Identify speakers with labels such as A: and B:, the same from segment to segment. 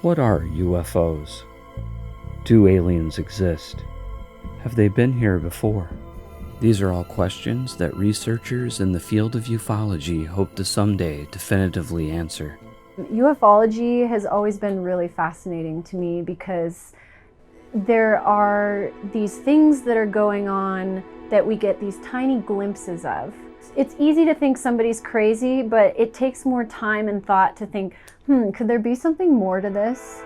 A: What are UFOs? Do aliens exist? Have they been here before? These are all questions that researchers in the field of ufology hope to someday definitively answer.
B: Ufology has always been really fascinating to me because there are these things that are going on that we get these tiny glimpses of. It's easy to think somebody's crazy, but it takes more time and thought to think, could there be something more to this?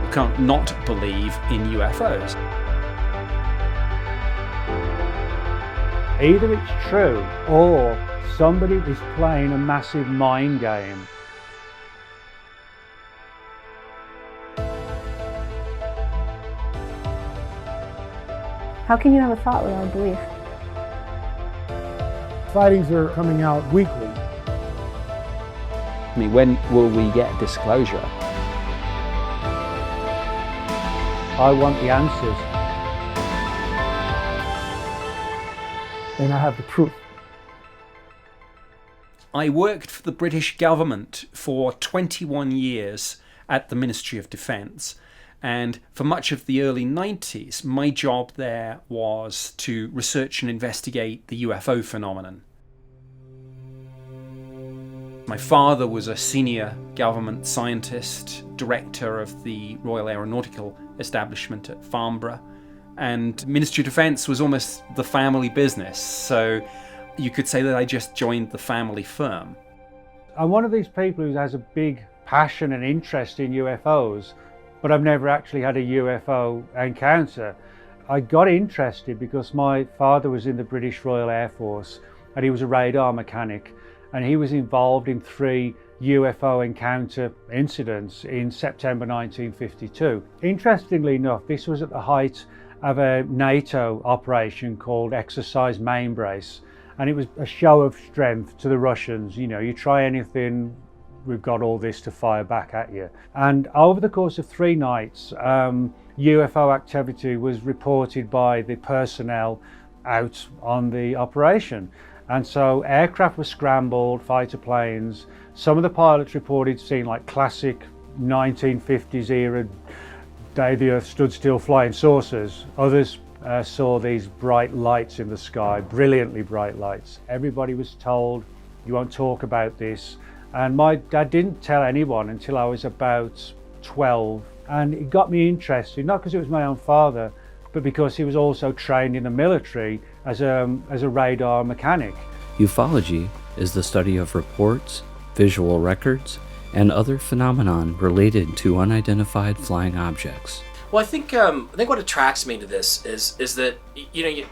C: You can't not believe in UFOs.
D: Either it's true or somebody is playing a massive mind game.
B: How can you have a thought without a belief?
E: Sightings are coming out weekly.
C: I mean, when will we get disclosure?
D: I want the answers.
E: And I have the proof.
C: I worked for the British government for 21 years at the Ministry of Defence. And for much of the early 90s, my job there was to research and investigate the UFO phenomenon. My father was a senior government scientist, director of the Royal Aeronautical Establishment at Farnborough, and Ministry of Defence was almost the family business, so you could say that I just joined the family firm.
D: I'm one of these people who has a big passion and interest in UFOs, but I've never actually had a UFO encounter. I got interested because my father was in the British Royal Air Force and he was a radar mechanic, and he was involved in 3 UFO encounter incidents in September 1952. Interestingly enough, this was at the height of a NATO operation called Exercise Mainbrace, and it was a show of strength to the Russians. You know, you try anything, we've got all this to fire back at you. And over the course of 3 nights, UFO activity was reported by the personnel out on the operation. And so aircraft were scrambled, fighter planes. Some of the pilots reported seeing like classic 1950s era day the earth stood still flying saucers. Others saw these bright lights in the sky, brilliantly bright lights. Everybody was told, you won't talk about this. And my dad didn't tell anyone until I was about 12. And it got me interested, not because it was my own father, but because he was also trained in the military as a radar mechanic.
A: Ufology is the study of reports, visual records, and other phenomenon related to unidentified flying objects.
F: Well, I think what attracts me to this is that,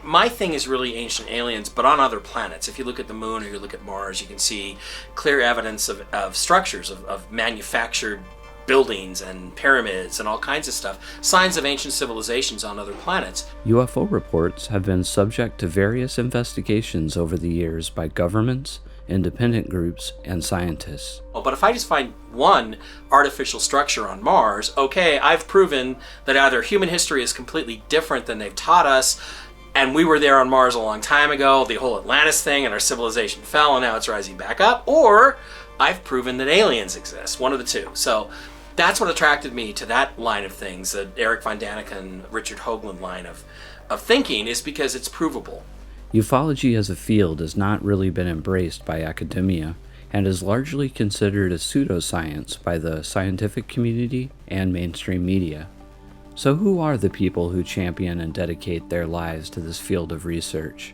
F: my thing is really ancient aliens, but on other planets. If you look at the moon or you look at Mars, you can see clear evidence of structures, of manufactured buildings and pyramids and all kinds of stuff, signs of ancient civilizations on other planets.
A: UFO reports have been subject to various investigations over the years by governments, independent groups, and scientists.
F: But if I just find one artificial structure on Mars, okay, I've proven that either human history is completely different than they've taught us, and we were there on Mars a long time ago, the whole Atlantis thing, and our civilization fell and now it's rising back up, or I've proven that aliens exist, one of the two. So that's what attracted me to that line of things, the Eric von Daniken, Richard Hoagland line of thinking, is because it's provable.
A: Ufology as a field has not really been embraced by academia and is largely considered a pseudoscience by the scientific community and mainstream media. So who are the people who champion and dedicate their lives to this field of research?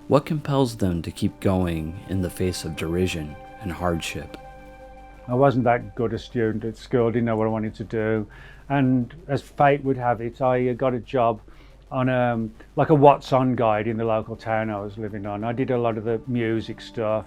A: What compels them to keep going in the face of derision and hardship?
D: I wasn't that good a student at school, didn't know what I wanted to do. And as fate would have it, I got a job on like a What's On guide in the local town I was living on. I did a lot of the music stuff.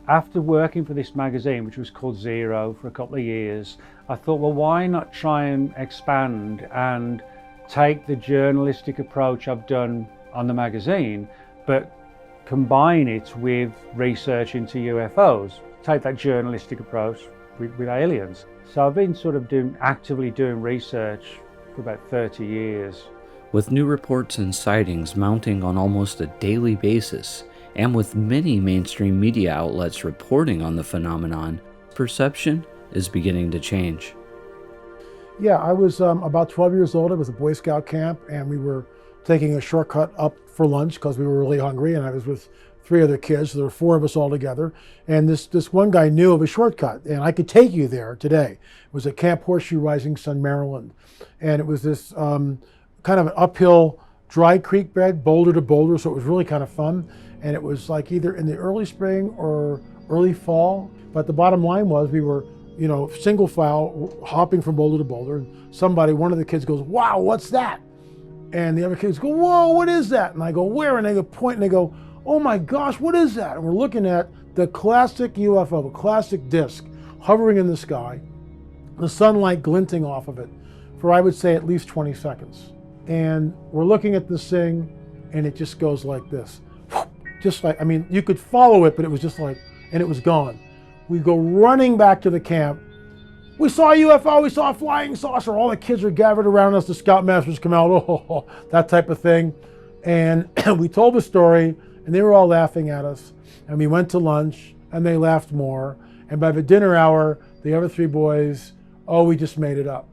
D: After working for this magazine, which was called Zero, for a couple of years, I thought, well, why not try and expand and take the journalistic approach I've done on the magazine, but combine it with research into UFOs, take that journalistic approach with aliens. So I've been sort of actively doing research for about 30 years.
A: With new reports and sightings mounting on almost a daily basis, And with many mainstream media outlets reporting on the phenomenon, perception is beginning to change.
E: Yeah, I was about 12 years old. I was at Boy Scout camp, and we were taking a shortcut up for lunch because we were really hungry, and I was with 3 other kids. So there were 4 of us all together, and this one guy knew of a shortcut, and I could take you there today. It was at Camp Horseshoe, Rising Sun, Maryland, and it was this kind of an uphill, dry creek bed, boulder to boulder, so it was really kind of fun. And it was like either in the early spring or early fall. But the bottom line was we were, single file, hopping from boulder to boulder. And one of the kids goes, "Wow, what's that?" And the other kids go, "Whoa, what is that?" And I go, "Where?" And they go, point, and they go, "Oh my gosh, what is that?" And we're looking at the classic UFO, the classic disc hovering in the sky, the sunlight glinting off of it for, I would say, at least 20 seconds. And we're looking at this thing, and it just goes like this. Just like, you could follow it, but it was just like, and it was gone. We go running back to the camp. "We saw a UFO, we saw a flying saucer." All the kids are gathered around us. The scoutmasters come out, oh, that type of thing. And we told the story, and they were all laughing at us. And we went to lunch, and they laughed more. And by the dinner hour, the other 3 boys, "Oh, we just made it up."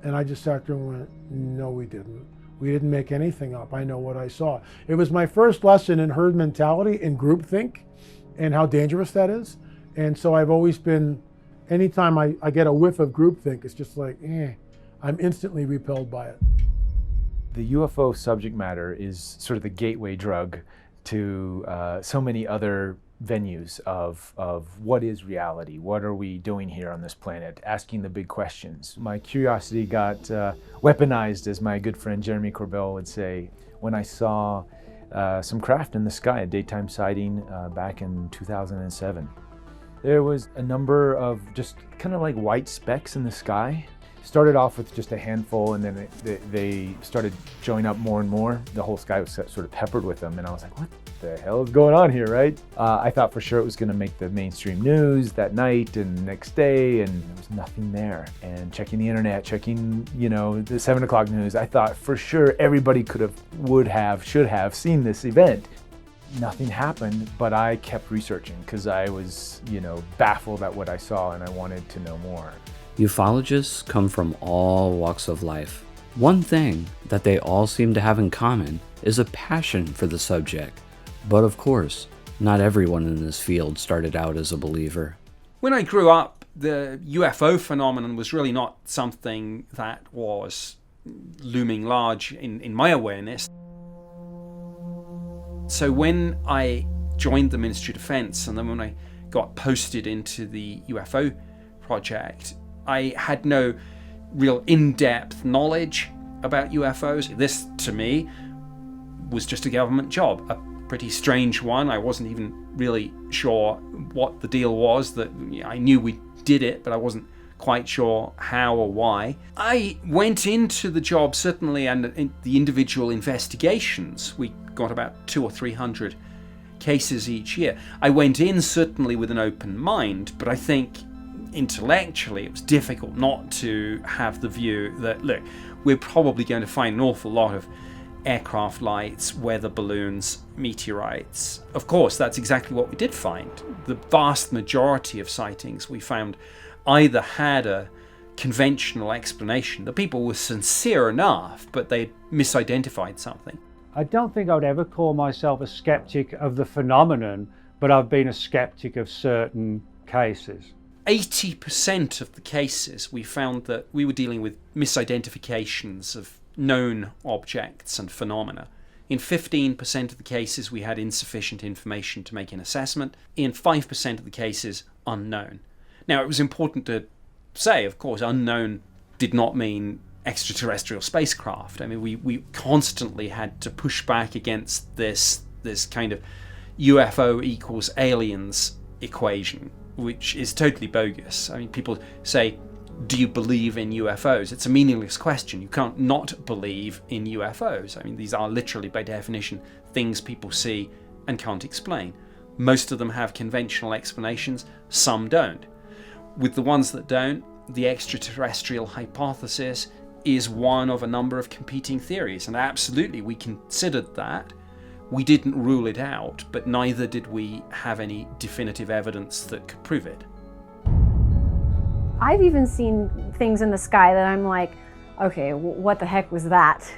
E: And I just sat there and went, "No, we didn't. We didn't make anything up. I know what I saw." It was my first lesson in herd mentality and groupthink and how dangerous that is. And so I've always been, anytime I get a whiff of groupthink, it's just like, I'm instantly repelled by it.
G: The UFO subject matter is sort of the gateway drug to so many other venues of what is reality, what are we doing here on this planet, asking the big questions. My curiosity got weaponized, as my good friend Jeremy Corbell would say, when I saw some craft in the sky, a daytime sighting back in 2007. There was a number of just kind of like white specks in the sky. Started off with just a handful, and then they started showing up more and more. The whole sky was sort of peppered with them, and I was like, what the hell is going on here, right? I thought for sure it was going to make the mainstream news that night and next day, and there was nothing there. And checking the internet, checking, the 7 o'clock news, I thought for sure everybody should have seen this event. Nothing happened, but I kept researching because I was, baffled at what I saw, and I wanted to know more.
A: Ufologists come from all walks of life. One thing that they all seem to have in common is a passion for the subject. But of course, not everyone in this field started out as a believer.
C: When I grew up, the UFO phenomenon was really not something that was looming large in my awareness. So when I joined the Ministry of Defense, and then when I got posted into the UFO project, I had no real in-depth knowledge about UFOs. This, to me, was just a government job, a pretty strange one. I wasn't even really sure what the deal was. That I knew we did it, but I wasn't quite sure how or why. I went into the job, certainly, and in the individual investigations, we got about 200 or 300 cases each year. I went in certainly with an open mind, but I think intellectually it was difficult not to have the view that, look, we're probably going to find an awful lot of aircraft lights, weather balloons, meteorites. Of course, that's exactly what we did find. The vast majority of sightings we found either had a conventional explanation. The people were sincere enough, but they misidentified something.
D: I don't think I would ever call myself a skeptic of the phenomenon, but I've been a skeptic of certain cases.
C: 80% of the cases we found that we were dealing with misidentifications of known objects and phenomena. In 15% of the cases we had insufficient information to make an assessment. In 5% of the cases, unknown. Now, it was important to say, of course, unknown did not mean extraterrestrial spacecraft. I mean, we constantly had to push back against this kind of UFO equals aliens equation, which is totally bogus. I mean, people say, do you believe in UFOs? It's a meaningless question. You can't not believe in UFOs. I mean, these are literally, by definition, things people see and can't explain. Most of them have conventional explanations, some don't. With the ones that don't, the extraterrestrial hypothesis is one of a number of competing theories, and absolutely we considered that. We didn't rule it out, but neither did we have any definitive evidence that could prove it.
B: I've even seen things in the sky that I'm like, okay, what the heck was that?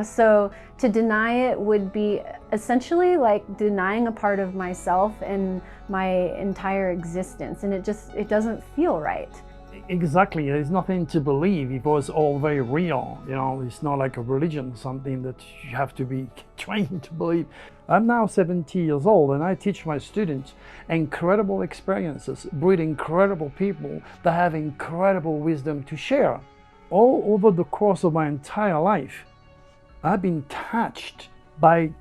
B: So to deny it would be essentially like denying a part of myself and my entire existence, and it doesn't feel right.
H: Exactly, there's nothing to believe. It was all very real. It's not like a religion, something that you have to be trained to believe. I'm now 70 years old, and I teach my students incredible experiences, breed incredible people that have incredible wisdom to share. All over the course of my entire life, I've been touched by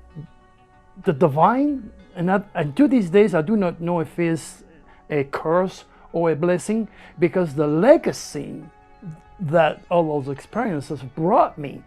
H: the divine, and to these days I do not know if it's a curse or a blessing, because the legacy that all those experiences brought me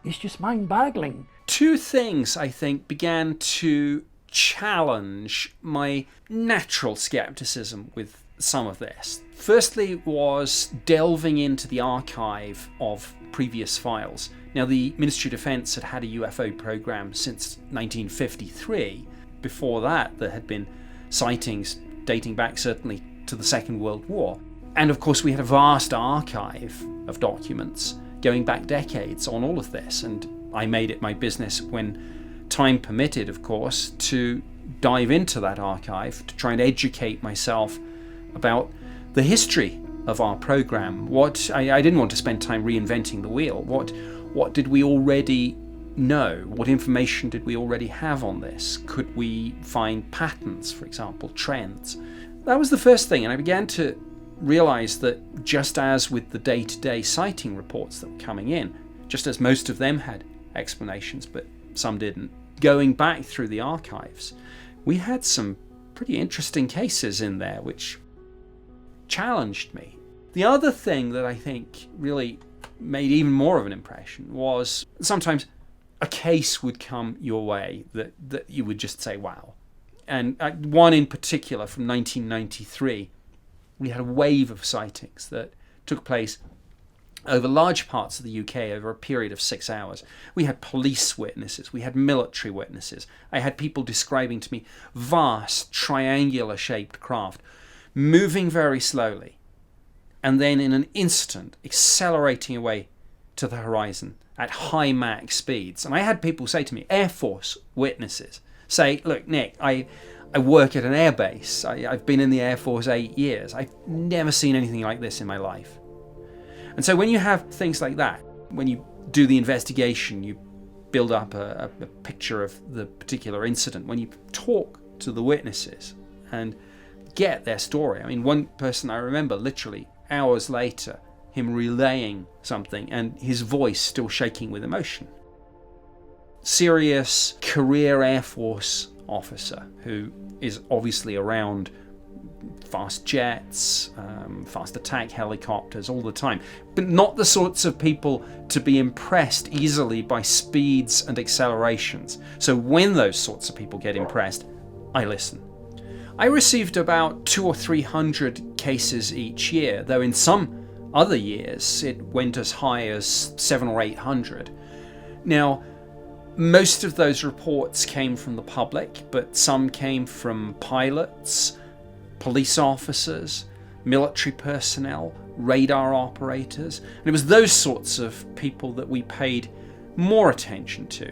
H: is just mind-boggling.
C: Two things, I think, began to challenge my natural skepticism with some of this. Firstly was delving into the archive of previous files. Now, the Ministry of Defense had a UFO program since 1953. Before that, there had been sightings dating back certainly to the Second World War. And of course, we had a vast archive of documents going back decades on all of this. And I made it my business, when time permitted, of course, to dive into that archive to try and educate myself about the history of our program. I didn't want to spend time reinventing the wheel. What did we already know? What information did we already have on this? Could we find patterns, for example, trends? That was the first thing, and I began to realize that just as with the day-to-day sighting reports that were coming in, just as most of them had explanations, but some didn't, going back through the archives, we had some pretty interesting cases in there which challenged me. The other thing that I think really made even more of an impression was sometimes a case would come your way that you would just say, wow. And one in particular from 1993, we had a wave of sightings that took place over large parts of the UK over a period of 6 hours. We had police witnesses, we had military witnesses. I had people describing to me vast triangular-shaped craft moving very slowly, and then in an instant accelerating away to the horizon at high Mach speeds. And I had people say to me, Air Force witnesses, say, look, Nick, I work at an air base. I've been in the Air Force 8 years. I've never seen anything like this in my life. And so when you have things like that, when you do the investigation, you build up a picture of the particular incident. When you talk to the witnesses and get their story. I mean, one person I remember literally hours later, him relaying something and his voice still shaking with emotion. Serious career Air Force officer who is obviously around fast jets, fast attack helicopters all the time, but not the sorts of people to be impressed easily by speeds and accelerations. So when those sorts of people get impressed, I listen. I received about 200 or 300 cases each year, though in some other years it went as high as 700 or 800. Now, most of those reports came from the public, but some came from pilots, police officers, military personnel, radar operators, and it was those sorts of people that we paid more attention to.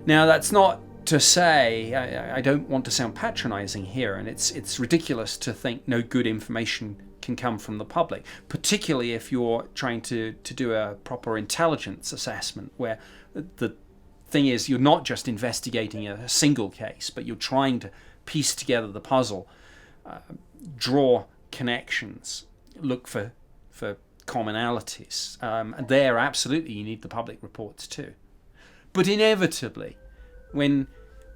C: Now, that's not to say, I don't want to sound patronizing here, and it's ridiculous to think no good information can come from the public, particularly if you're trying to do a proper intelligence assessment, where the thing is you're not just investigating a single case, but you're trying to piece together the puzzle, draw connections, look for commonalities. And there, absolutely, you need the public reports too. But inevitably, when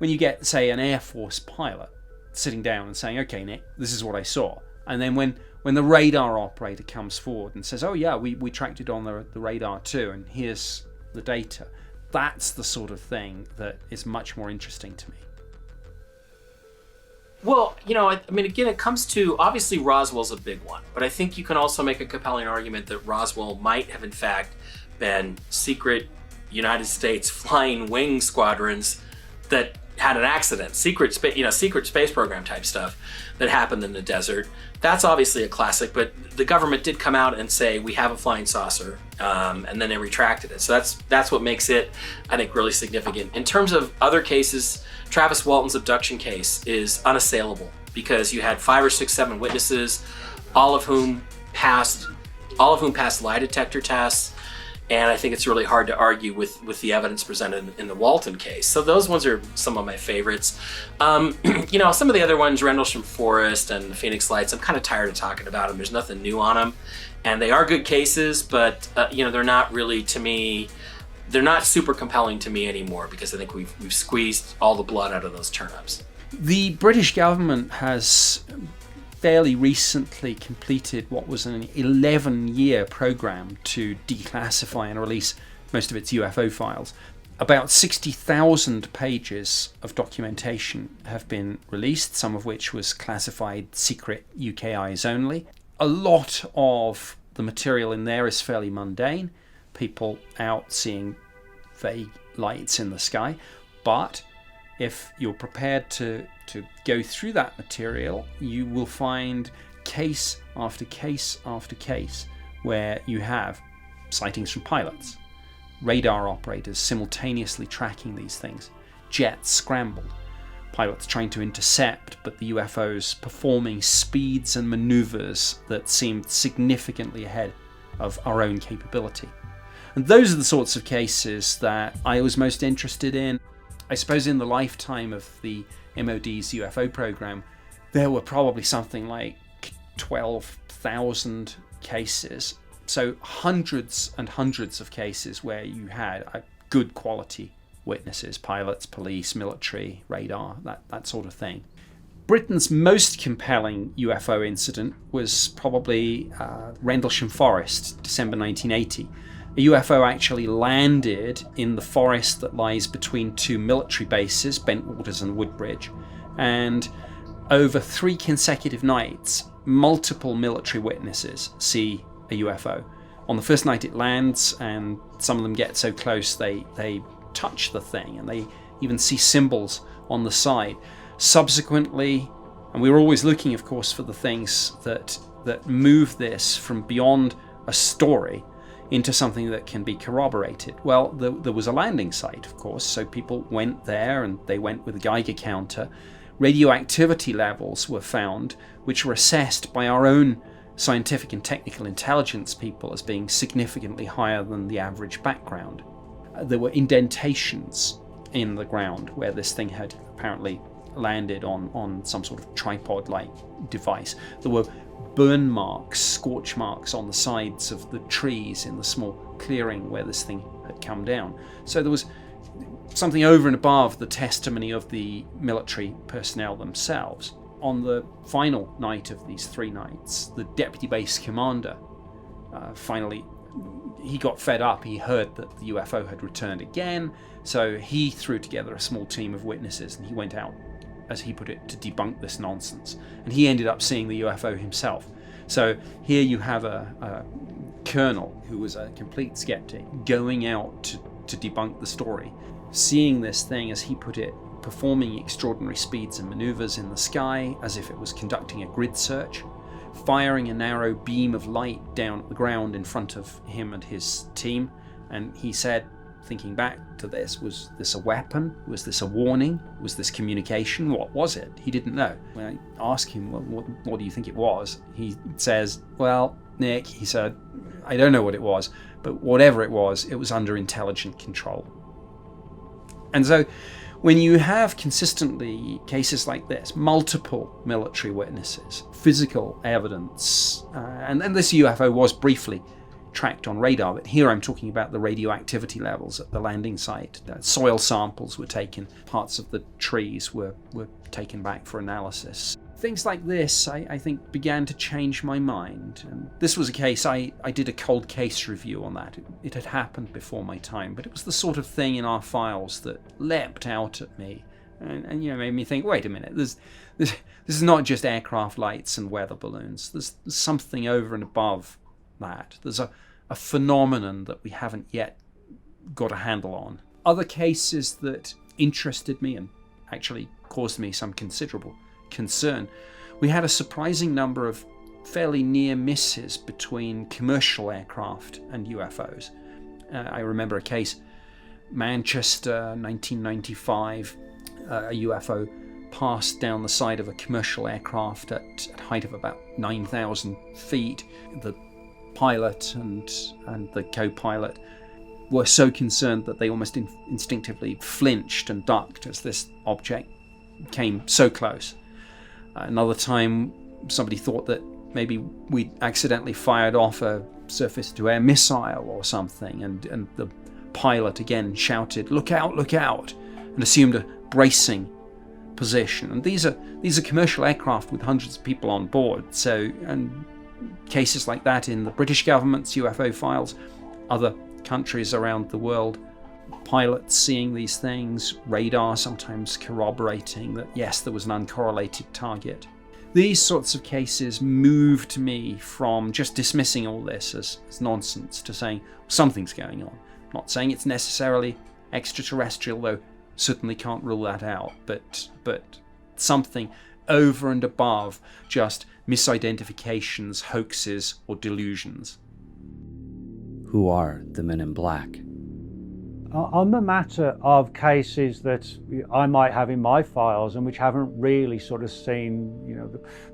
C: you get, say, an Air Force pilot sitting down and saying, okay, Nick, this is what I saw, and then when the radar operator comes forward and says, oh yeah, we tracked it on the radar too, and here's the data, that's the sort of thing that is much more interesting to me.
F: Well, I mean, again, it comes to, obviously Roswell's a big one, but I think you can also make a compelling argument that Roswell might have in fact been secret United States flying wing squadrons that had an accident, secret space program type stuff that happened in the desert. That's obviously a classic, but the government did come out and say we have a flying saucer, and then they retracted it. So that's what makes it, I think, really significant. In terms of other cases, Travis Walton's abduction case is unassailable because you had 5 or 6, 7 witnesses, all of whom passed lie detector tests. And I think it's really hard to argue with the evidence presented in the Walton case. So those ones are some of my favorites. Some of the other ones, Rendlesham Forest and the Phoenix Lights, I'm kind of tired of talking about them. There's nothing new on them. And they are good cases, but they're not really, to me, they're not super compelling to me anymore because I think we've squeezed all the blood out of those turnips.
C: The British government has fairly recently completed what was an 11-year program to declassify and release most of its UFO files. About 60,000 pages of documentation have been released, some of which was classified secret UK eyes only. A lot of the material in there is fairly mundane, people out seeing vague lights in the sky, but if you're prepared to go through that material, you will find case after case after case where you have sightings from pilots, radar operators simultaneously tracking these things, jets scrambled, pilots trying to intercept, but the UFOs performing speeds and maneuvers that seemed significantly ahead of our own capability. And those are the sorts of cases that I was most interested in. I suppose in the lifetime of the MOD's UFO program, there were probably something like 12,000 cases. So hundreds and hundreds of cases where you had good quality witnesses, pilots, police, military, radar, that sort of thing. Britain's most compelling UFO incident was probably Rendlesham Forest, December 1980. A UFO actually landed in the forest that lies between 2 military bases, Bentwaters and Woodbridge, and over 3 consecutive nights, multiple military witnesses see a UFO. On the first night it lands, and some of them get so close they touch the thing, and they even see symbols on the side. Subsequently, and we were always looking, of course, for the things that move this from beyond a story into something that can be corroborated. Well, there was a landing site, of course, so people went there and they went with a Geiger counter. Radioactivity levels were found, which were assessed by our own scientific and technical intelligence people as being significantly higher than the average background. There were indentations in the ground where this thing had apparently landed on some sort of tripod-like device. There were burn marks, scorch marks on the sides of the trees in the small clearing where this thing had come down. So there was something over and above the testimony of the military personnel themselves. On the final night of these 3 nights, the deputy base commander finally, he got fed up. He heard that the UFO had returned again, so he threw together a small team of witnesses and he went out, as he put it, to debunk this nonsense. And he ended up seeing the UFO himself. So here you have a colonel who was a complete skeptic going out to debunk the story, seeing this thing, as he put it, performing extraordinary speeds and maneuvers in the sky as if it was conducting a grid search, firing a narrow beam of light down at the ground in front of him and his team. And he said, thinking back to this, was this a weapon? Was this a warning? Was this communication? What was it? He didn't know. When I asked him, what do you think it was? He says, well, Nick, he said, I don't know what it was, but whatever it was under intelligent control. And so when you have consistently cases like this, multiple military witnesses, physical evidence, and this UFO was briefly tracked on radar, but here I'm talking about the radioactivity levels at the landing site. Soil samples were taken, parts of the trees were taken back for analysis. Things like this, I think, began to change my mind. And this was a case, I did a cold case review on that. It had happened before my time, but it was the sort of thing in our files that leapt out at me and made me think, wait a minute, this is not just aircraft lights and weather balloons. There's something over and above that. There's a phenomenon that we haven't yet got a handle on. Other cases that interested me and actually caused me some considerable concern. We had a surprising number of fairly near misses between commercial aircraft and UFOs. I remember a case, Manchester, 1995, a UFO passed down the side of a commercial aircraft at a height of about 9,000 feet. The pilot and the co-pilot were so concerned that they almost instinctively flinched and ducked as this object came so close. Another time, somebody thought that maybe we accidentally fired off a surface-to-air missile or something, and the pilot again shouted, "Look out, look out," and assumed a bracing position. And these are commercial aircraft with hundreds of people on board. So, and cases like that in the British government's UFO files, other countries around the world, pilots seeing these things, radar sometimes corroborating that yes, there was an uncorrelated target. These sorts of cases moved me from just dismissing all this as nonsense to saying something's going on. I'm not saying it's necessarily extraterrestrial, though certainly can't rule that out, but something over and above just misidentifications, hoaxes, or delusions.
A: Who are the men in black?
D: On the matter of cases that I might have in my files and which haven't really sort of seen,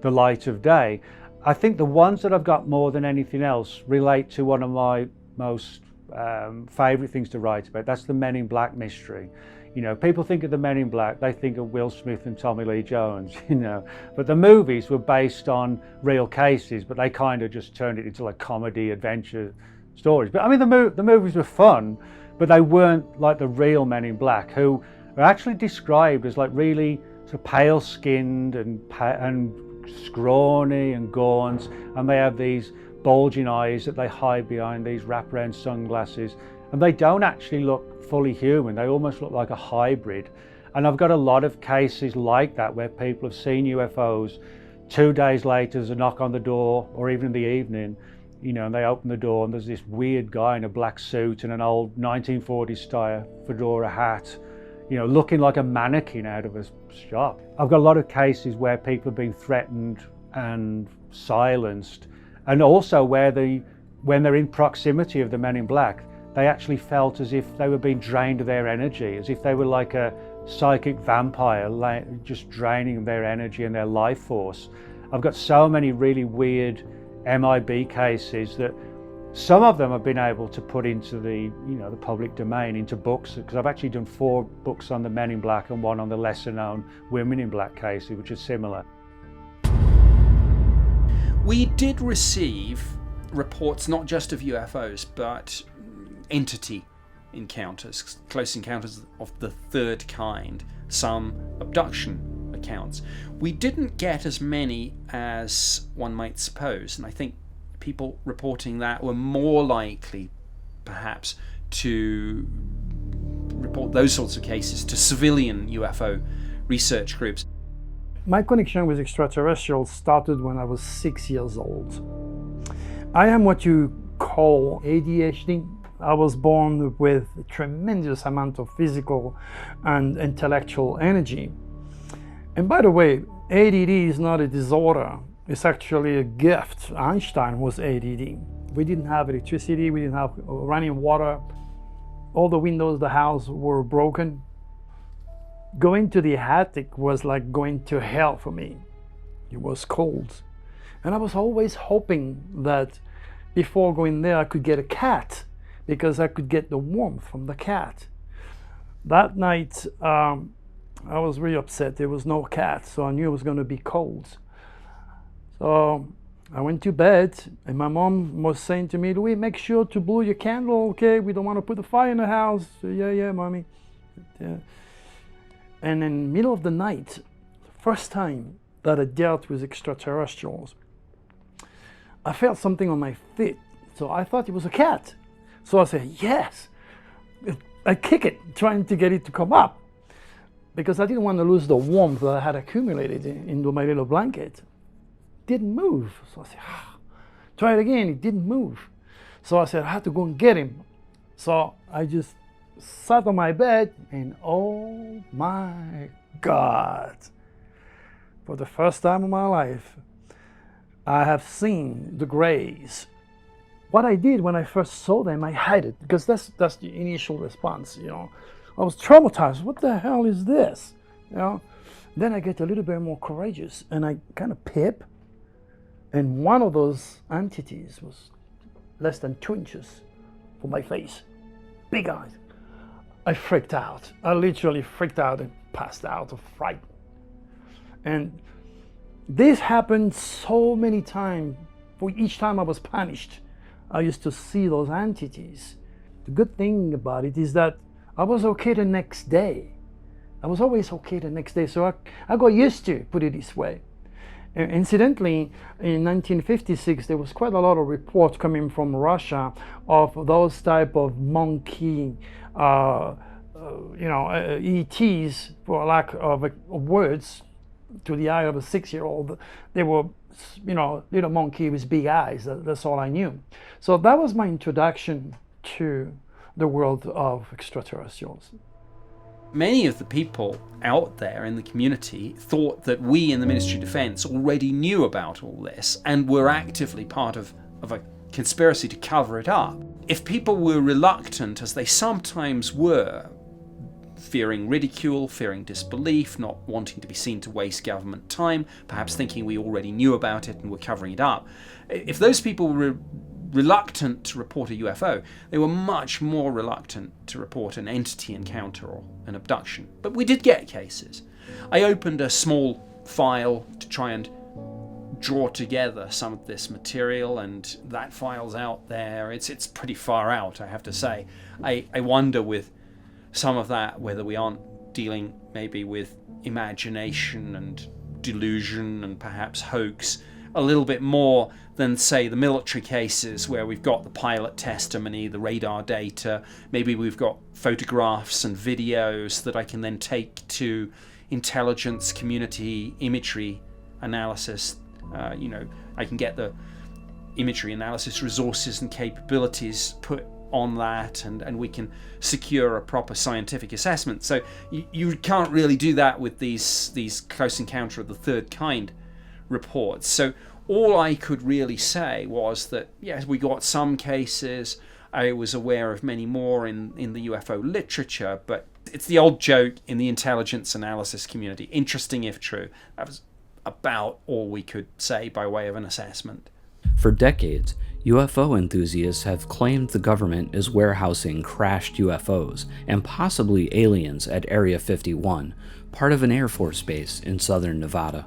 D: the light of day, I think the ones that I've got more than anything else relate to one of my most favourite things to write about. That's the Men in Black mystery. People think of the Men in Black, they think of Will Smith and Tommy Lee Jones, But the movies were based on real cases, but they kind of just turned it into like comedy, adventure stories. But I mean, the movies were fun, but they weren't like the real Men in Black, who are actually described as like really sort of pale-skinned and scrawny and gaunt, and they have these bulging eyes that they hide behind these wraparound sunglasses, and they don't actually look fully human. They almost look like a hybrid. And I've got a lot of cases like that where people have seen UFOs. 2 days later, there's a knock on the door, or even in the evening, and they open the door and there's this weird guy in a black suit and an old 1940s style fedora hat, looking like a mannequin out of a shop. I've got a lot of cases where people have been threatened and silenced, and also where when they're in proximity of the Men in Black, they actually felt as if they were being drained of their energy, as if they were like a psychic vampire, just draining their energy and their life force. I've got so many really weird MIB cases that some of them I've been able to put into the public domain, into books, because I've actually done 4 books on the Men in Black and 1 on the lesser known Women in Black cases, which are similar.
C: We did receive reports not just of UFOs, but entity encounters, close encounters of the third kind, some abduction accounts. We didn't get as many as one might suppose, and I think people reporting that were more likely perhaps to report those sorts of cases to civilian UFO research groups.
H: My connection with extraterrestrials started when I was 6 years old. I am what you call ADHD. I was born with a tremendous amount of physical and intellectual energy. And by the way, ADD is not a disorder. It's actually a gift. Einstein was ADD. We didn't have electricity, we didn't have running water. All the windows of the house were broken. Going to the attic was like going to hell for me. It was cold. And I was always hoping that before going there I could get a cat, because I could get the warmth from the cat. That night I was really upset. There was no cat, so I knew it was going to be cold. So I went to bed, and my mom was saying to me, "Louis, make sure to blow your candle, okay? We don't want to put the fire in the house." Yeah, mommy. Yeah. And in the middle of the night, first time that I dealt with extraterrestrials, I felt something on my feet. So I thought it was a cat. So I said, yes. I kick it, trying to get it to come up, because I didn't want to lose the warmth that I had accumulated into my little blanket. Didn't move. So I said, try it again. It didn't move. So I said, I had to go and get him. So I just sat on my bed, and oh my God. For the first time in my life, I have seen the grays. What I did when I first saw them, I hid it, because that's the initial response, you know. I was traumatized. What the hell is this? You know. Then I get a little bit more courageous, and I kind of peep, and one of those entities was less than 2 inches from my face, big eyes. I freaked out. I literally freaked out and passed out of fright. And this happened so many times. For each time I was punished, I used to see those entities. The good thing about it is that I was okay the next day. I was always okay the next day, so I got used to it, put it this way. Incidentally, in 1956, there was quite a lot of reports coming from Russia of those type of monkey, ETs, for lack of words, to the eye of a 6-year-old. They were, little monkey with big eyes. That's all I knew. So that was my introduction to the world of extraterrestrials.
C: Many of the people out there in the community thought that we in the Ministry of Defence already knew about all this and were actively part of a conspiracy to cover it up. If people were reluctant, as they sometimes were, fearing ridicule, fearing disbelief, not wanting to be seen to waste government time, perhaps thinking we already knew about it and were covering it up, if those people were reluctant to report a UFO, they were much more reluctant to report an entity encounter or an abduction. But we did get cases. I opened a small file to try and draw together some of this material, and that file's out there. It's pretty far out, I have to say. I wonder with some of that whether we aren't dealing maybe with imagination and delusion and perhaps hoax a little bit more than, say, the military cases where we've got the pilot testimony, the radar data, maybe we've got photographs and videos that I can then take to intelligence community imagery analysis. I can get the imagery analysis resources and capabilities put on that, and we can secure a proper scientific assessment. So you can't really do that with these close encounter of the third kind reports. So all I could really say was that, yes, we got some cases. I was aware of many more in the UFO literature, but it's the old joke in the intelligence analysis community. Interesting if true. That was about all we could say by way of an assessment.
A: For decades, UFO enthusiasts have claimed the government is warehousing crashed UFOs and possibly aliens at Area 51, part of an Air Force base in southern Nevada.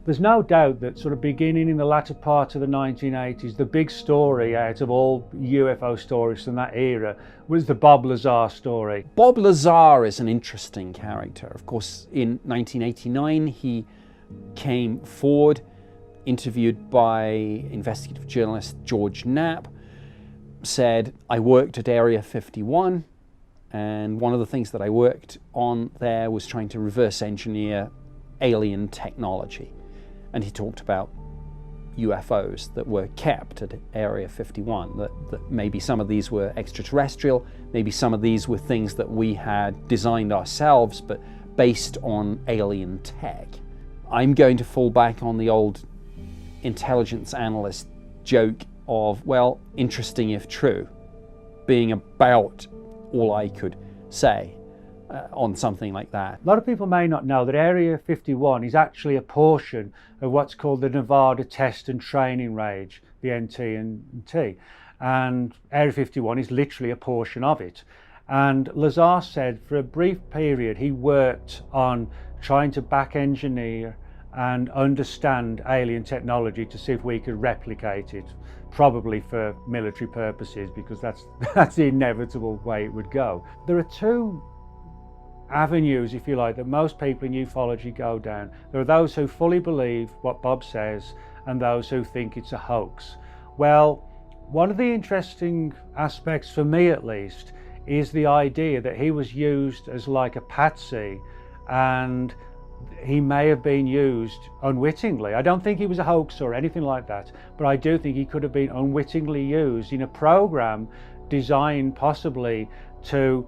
D: There's no doubt that sort of beginning in the latter part of the 1980s, the big story out of all UFO stories from that era was the Bob Lazar story.
C: Bob Lazar is an interesting character. Of course, in 1989, he came forward, interviewed by investigative journalist George Knapp, said, I worked at Area 51, and one of the things that I worked on there was trying to reverse engineer alien technology. And he talked about UFOs that were kept at Area 51, that maybe some of these were extraterrestrial, maybe some of these were things that we had designed ourselves, but based on alien tech. I'm going to fall back on the old intelligence analyst joke of, well, interesting if true, being about all I could say on something like that.
D: A lot of people may not know that Area 51 is actually a portion of what's called the Nevada Test and Training Range, the NT&T, and Area 51 is literally a portion of it. And Lazar said for a brief period he worked on trying to back engineer and understand alien technology to see if we could replicate it, probably for military purposes, because that's the inevitable way it would go. There are two avenues, if you like, that most people in ufology go down. There are those who fully believe what Bob says and those who think it's a hoax. Well, one of the interesting aspects, for me at least, is the idea that he was used as like a patsy, and he may have been used unwittingly. I don't think he was a hoax or anything like that, but I do think he could have been unwittingly used in a program designed possibly to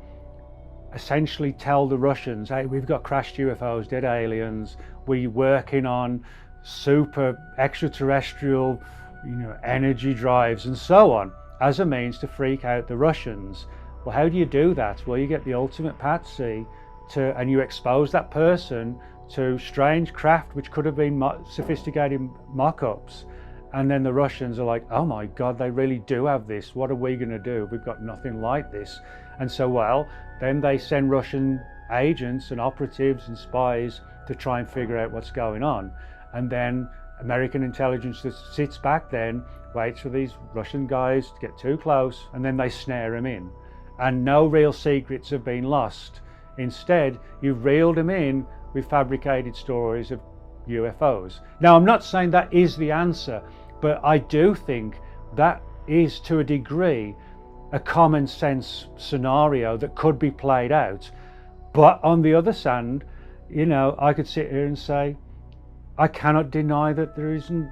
D: essentially tell the Russians, hey, we've got crashed UFOs, dead aliens, we're working on super extraterrestrial, energy drives and so on, as a means to freak out the Russians. Well, how do you do that? Well, you get the ultimate patsy and you expose that person to strange craft which could have been sophisticated mock-ups, and then the Russians are like, oh my God, they really do have this. What are we going to do? We've got nothing like this. And so, well, then they send Russian agents and operatives and spies to try and figure out what's going on. And then American intelligence just sits back then, waits for these Russian guys to get too close, and then they snare them in. And no real secrets have been lost. Instead, you've reeled them in with fabricated stories of UFOs. Now, I'm not saying that is the answer, but I do think that is, to a degree, a common sense scenario that could be played out. But on the other hand, I could sit here and say, I cannot deny that there isn't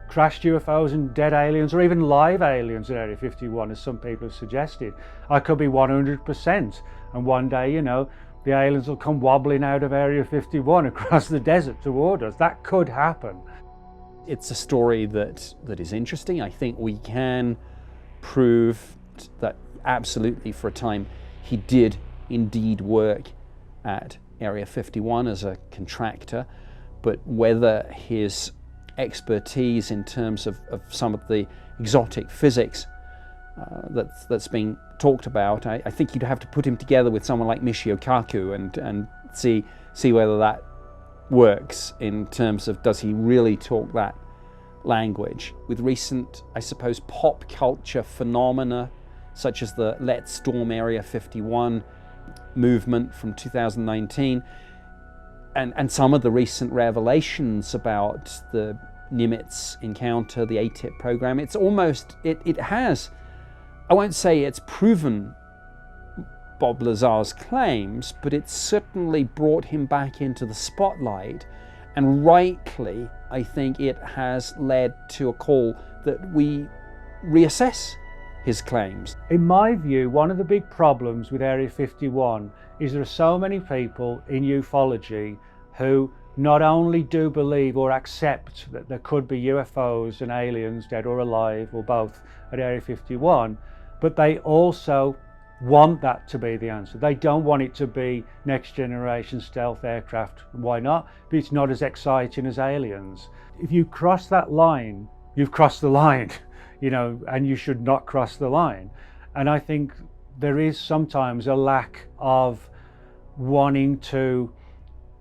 D: crashed UFOs and dead aliens, or even live aliens at Area 51, as some people have suggested. I could be 100%, and one day, the aliens will come wobbling out of Area 51 across the desert toward us. That could happen.
C: It's a story that is interesting. I think we can prove that absolutely for a time he did indeed work at Area 51 as a contractor, but whether his expertise in terms of some of the exotic physics that's being talked about, I think you'd have to put him together with someone like Michio Kaku and see whether that works in terms of, does he really talk that language? With recent, I suppose, pop culture phenomena such as the Let's Storm Area 51 movement from 2019, and some of the recent revelations about the Nimitz encounter, the ATIP program, it's almost, it has, I won't say it's proven Bob Lazar's claims, but it's certainly brought him back into the spotlight, and rightly, I think it has led to a call that we reassess his claims.
D: In my view, one of the big problems with Area 51 is there are so many people in ufology who not only do believe or accept that there could be UFOs and aliens, dead or alive, or both, at Area 51, but they also want that to be the answer. They don't want it to be next generation stealth aircraft. Why not? But it's not as exciting as aliens. If you cross that line, you've crossed the line, and you should not cross the line. And I think there is sometimes a lack of wanting to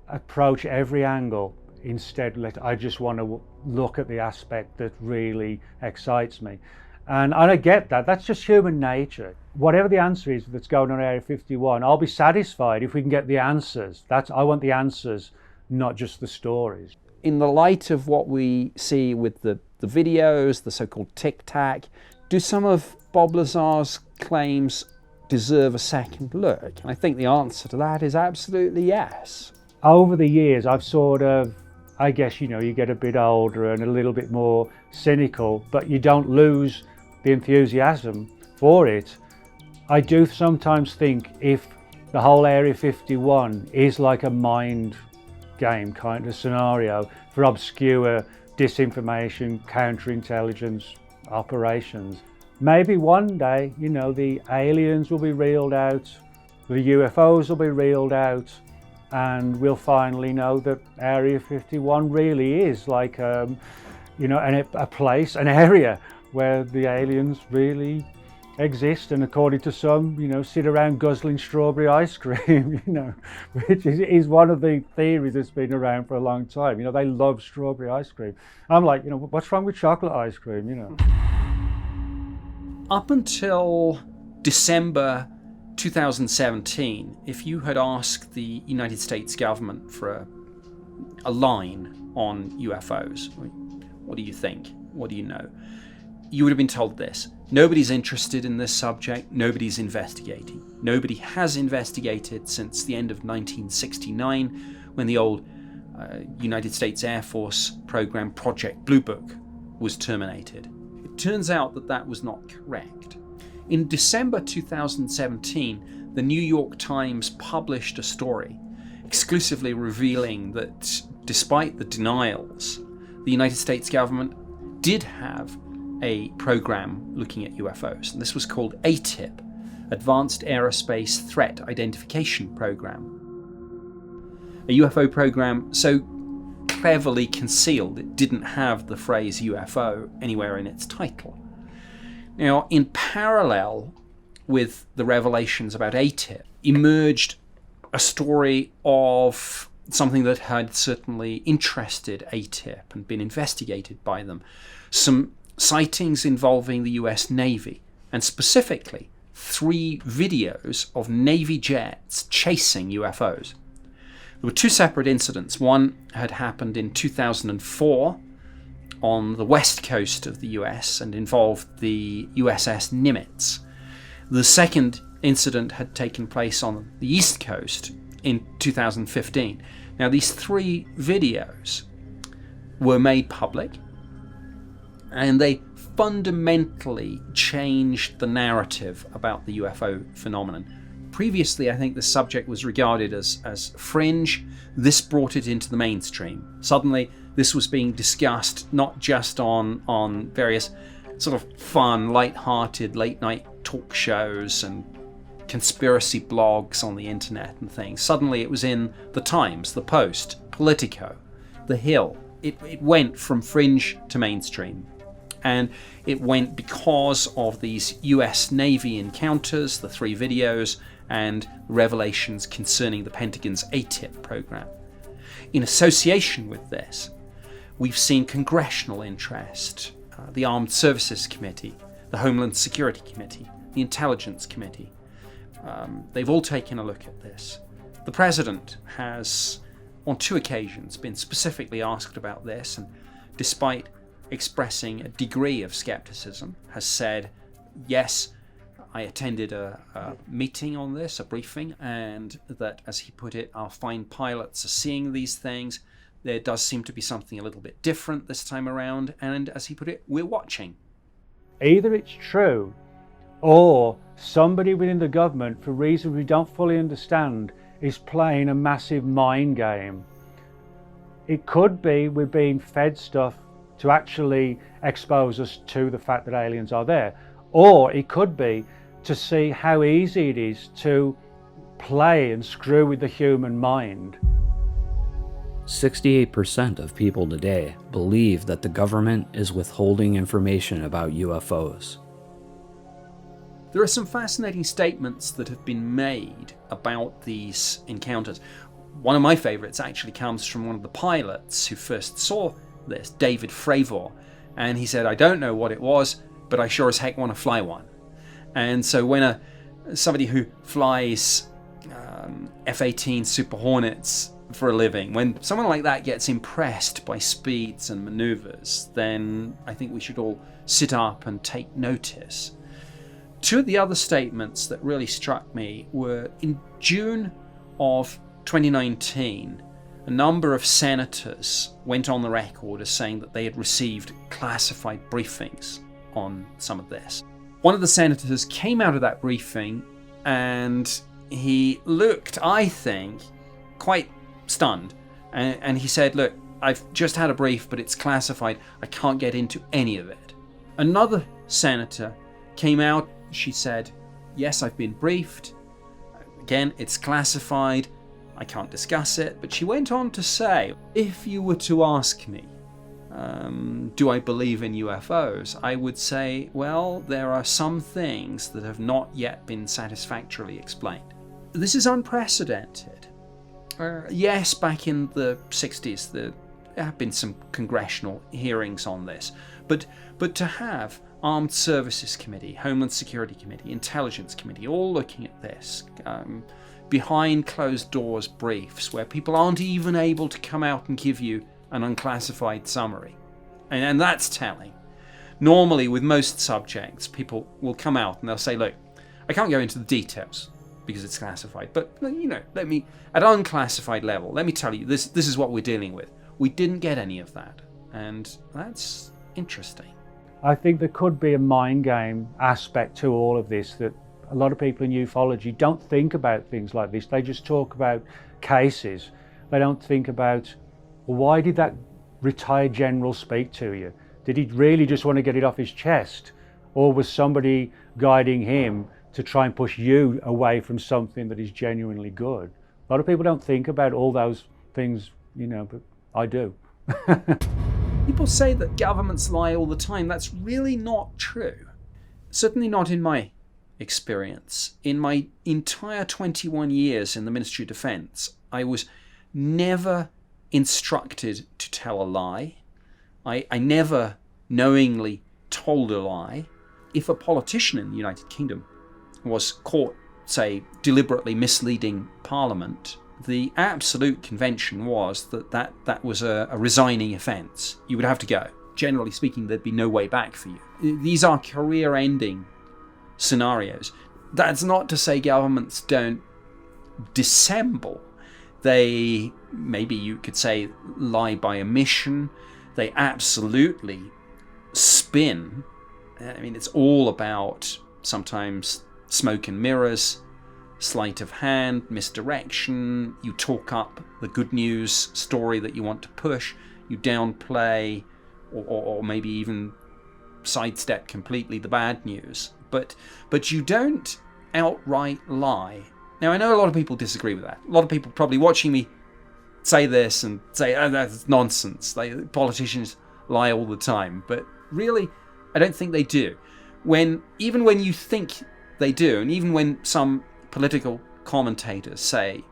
D: approach every angle. Instead, I just want to look at the aspect that really excites me. And I get that. That's just human nature. Whatever the answer is that's going on Area 51, I'll be satisfied if we can get the answers. I want the answers, not just the stories.
C: In the light of what we see with the videos, the so-called tic-tac, do some of Bob Lazar's claims deserve a second look? And I think the answer to that is absolutely yes.
D: Over the years, I've sort of, I guess, you get a bit older and a little bit more cynical, but you don't lose the enthusiasm for it. I do sometimes think if the whole Area 51 is like a mind game kind of scenario for obscure disinformation, counterintelligence operations, maybe one day, the aliens will be reeled out, the UFOs will be reeled out, and we'll finally know that Area 51 really is like, a place, an area where the aliens really exist, and according to some, sit around guzzling strawberry ice cream, which is one of the theories that's been around for a long time. They love strawberry ice cream. I'm like, what's wrong with chocolate ice cream,
C: Up until December 2017, if you had asked the United States government for a line on UFOs, what do you think? What do you know? You would have been told this: nobody's interested in this subject, nobody's investigating. Nobody has investigated since the end of 1969, when the old United States Air Force program Project Blue Book was terminated. It turns out that that was not correct. In December 2017, the New York Times published a story exclusively revealing that despite the denials, the United States government did have a program looking at UFOs, and this was called ATIP, Advanced Aerospace Threat Identification Program. A UFO program so cleverly concealed it didn't have the phrase UFO anywhere in its title. Now, in parallel with the revelations about ATIP, emerged a story of something that had certainly interested ATIP and been investigated by them. Some sightings involving the US Navy, and specifically 3 videos of Navy jets chasing UFOs. There were 2 separate incidents. One had happened in 2004 on the west coast of the US and involved the USS Nimitz. The second incident had taken place on the east coast in 2015. Now, these 3 videos were made public, and they fundamentally changed the narrative about the UFO phenomenon. Previously, I think the subject was regarded as fringe. This brought it into the mainstream. Suddenly, this was being discussed not just on various sort of fun, light-hearted late-night talk shows and conspiracy blogs on the internet and things. Suddenly, it was in the Times, the Post, Politico, The Hill. It went from fringe to mainstream. And it went because of these US Navy encounters, the 3 videos, and revelations concerning the Pentagon's ATIP program. In association with this, we've seen congressional interest, the Armed Services Committee, the Homeland Security Committee, the Intelligence Committee. They've all taken a look at this. The President has, on 2 occasions, been specifically asked about this, and despite expressing a degree of skepticism, has said, yes, I attended a meeting on this, a briefing, and that, as he put it, our fine pilots are seeing these things. There does seem to be something a little bit different this time around, and as he put it, we're watching.
D: Either it's true, or somebody within the government, for reasons we don't fully understand, is playing a massive mind game. It could be we're being fed stuff to actually expose us to the fact that aliens are there. Or it could be to see how easy it is to play and screw with the human mind.
A: 68% of people today believe that the government is withholding information about UFOs.
C: There are some fascinating statements that have been made about these encounters. One of my favourites actually comes from one of the pilots who first saw this, David Fravor, and he said, I don't know what it was, but I sure as heck want to fly one. And so when somebody who flies F-18 Super Hornets for a living, when someone like that gets impressed by speeds and maneuvers, then I think we should all sit up and take notice. 2 of the other statements that really struck me were in June of 2019, a number of senators went on the record as saying that they had received classified briefings on some of this. One of the senators came out of that briefing and he looked, I think, quite stunned. And he said, look, I've just had a brief, but it's classified. I can't get into any of it. Another senator came out. She said, yes, I've been briefed. Again, it's classified. I can't discuss it. But she went on to say, if you were to ask me, do I believe in UFOs? I would say, well, there are some things that have not yet been satisfactorily explained. This is unprecedented. Yes, back in the 60s, there have been some congressional hearings on this. But to have Armed Services Committee, Homeland Security Committee, Intelligence Committee, all looking at this, behind closed doors briefs where people aren't even able to come out and give you an unclassified summary. And that's telling. Normally, with most subjects, people will come out and they'll say, look, I can't go into the details because it's classified, but let me, at unclassified level, let me tell you, this is what we're dealing with. We didn't get any of that, and that's interesting.
D: I think there could be a mind game aspect to all of this that A lot of people in ufology don't think about things like this. They just talk about cases. They don't think about, well, why did that retired general speak to you? Did he really just want to get it off his chest? Or was somebody guiding him to try and push you away from something that is genuinely good? A lot of people don't think about all those things, you know, but I do.
C: People say that governments lie all the time. That's really not true. Certainly not in my experience. In my entire 21 years in the Ministry of Defence, I was never instructed to tell a lie. I never knowingly told a lie. If a politician in the United Kingdom was caught, say, deliberately misleading Parliament, the absolute convention was that was a resigning offence. You would have to go. Generally speaking, there'd be no way back for you. These are career-ending scenarios. That's not to say governments don't dissemble. They, maybe you could say, lie by omission. They absolutely spin. I mean, it's all about sometimes smoke and mirrors, sleight of hand, misdirection. You talk up the good news story that you want to push. You downplay or maybe even sidestep completely the bad news. But you don't outright lie. Now, I know a lot of people disagree with that. A lot of people probably watching me say this and say, oh, that's nonsense. Politicians lie all the time. But really, I don't think they do. Even when you think they do, and even when some political commentators say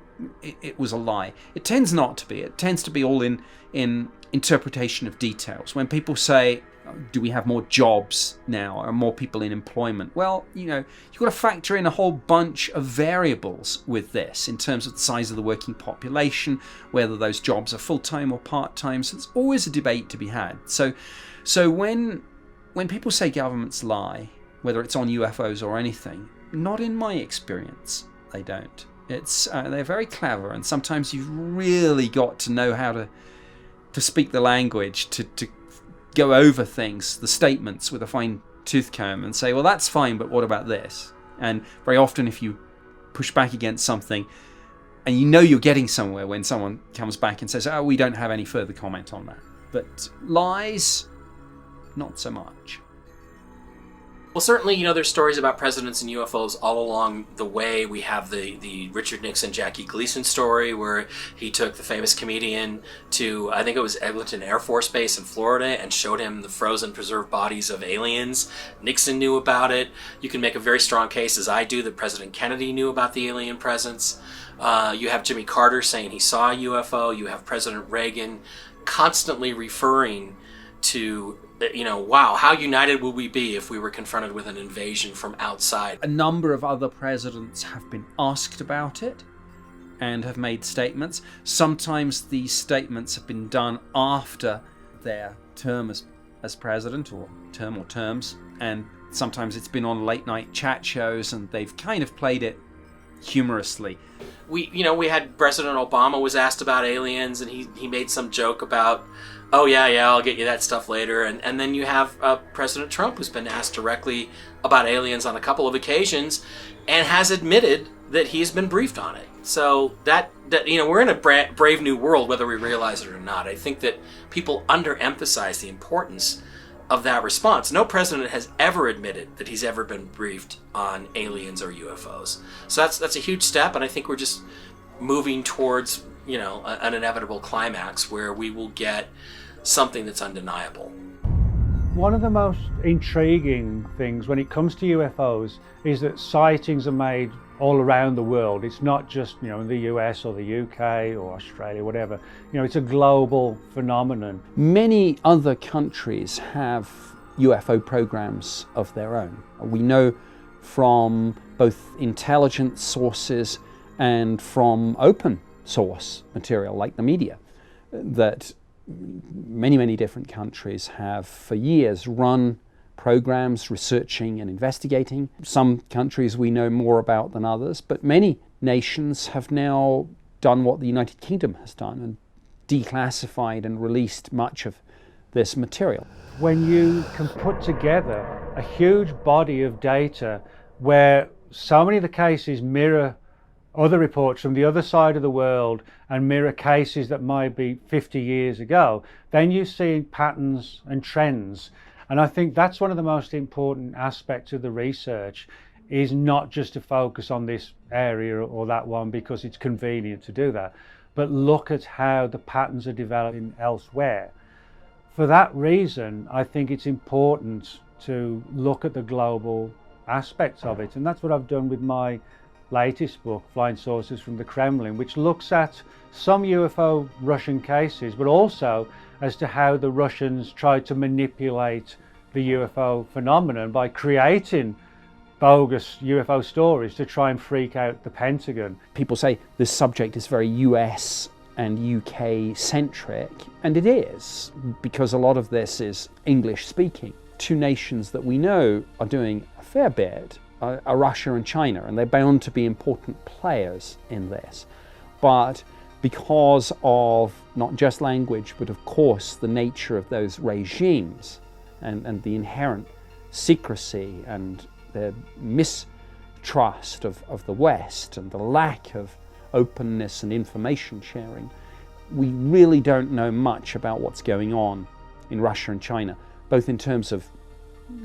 C: it was a lie, it tends not to be. It tends to be all in interpretation of details. When people say, do we have more jobs now? Are more people in employment? Well, you know, you've got to factor in a whole bunch of variables with this in terms of the size of the working population, whether those jobs are full-time or part-time. So it's always a debate to be had. So when people say governments lie, whether it's on UFOs or anything, not in my experience, they don't. They're very clever, and sometimes you've really got to know how to speak the language, to go over things, the statements with a fine tooth comb and say, well, that's fine, but what about this? And very often if you push back against something and you know you're getting somewhere when someone comes back and says, oh, we don't have any further comment on that. But lies, not so much.
F: Well, certainly, you know, there's stories about presidents and UFOs all along the way. We have the Richard Nixon, Jackie Gleason story where he took the famous comedian to, I think it was Eglinton Air Force Base in Florida, and showed him the frozen preserved bodies of aliens. Nixon knew about it. You can make a very strong case, as I do, that President Kennedy knew about the alien presence. You have Jimmy Carter saying he saw a UFO. You have President Reagan constantly referring to, you know, wow, how united would we be if we were confronted with an invasion from outside?
C: A number of other presidents have been asked about it and have made statements. Sometimes these statements have been done after their term as president, or terms, and sometimes it's been on late night chat shows and they've kind of played it humorously.
F: We had President Obama was asked about aliens, and he made some joke about, oh yeah, I'll get you that stuff later. And then you have President Trump, who's been asked directly about aliens on a couple of occasions and has admitted that he's been briefed on it. So that you know, we're in a brave new world, whether we realize it or not. I think that people underemphasize the importance of that response. No president has ever admitted that he's ever been briefed on aliens or UFOs. So that's a huge step, and I think we're just moving towards, you know, an inevitable climax where we will get something that's undeniable.
D: One of the most intriguing things when it comes to UFOs is that sightings are made all around the world. It's not just, you know, in the US or the UK or Australia, whatever. You know, it's a global phenomenon.
I: Many other countries have UFO programs of their own. We know from both intelligence sources and from open source material like the media that many different countries have for years run programs researching and investigating. Some countries we know more about than others, but many nations have now done what the United Kingdom has done and declassified and released much of this material.
D: When you can put together a huge body of data where so many of the cases mirror other reports from the other side of the world and mirror cases that might be 50 years ago, then you see patterns and trends. And I think that's one of the most important aspects of the research, is not just to focus on this area or that one because it's convenient to do that, but look at how the patterns are developing elsewhere. For that reason, I think it's important to look at the global aspects of it. And that's what I've done with my latest book, Flying Saucers from the Kremlin, which looks at some UFO Russian cases, but also as to how the Russians tried to manipulate the UFO phenomenon by creating bogus UFO stories to try and freak out the Pentagon.
I: People say this subject is very US and UK centric, and it is, because a lot of this is English speaking. Two nations that we know are doing a fair bit are Russia and China, and they're bound to be important players in this. But because of not just language, but of course the nature of those regimes and the inherent secrecy and the mistrust of the West and the lack of openness and information sharing, we really don't know much about what's going on in Russia and China, both in terms of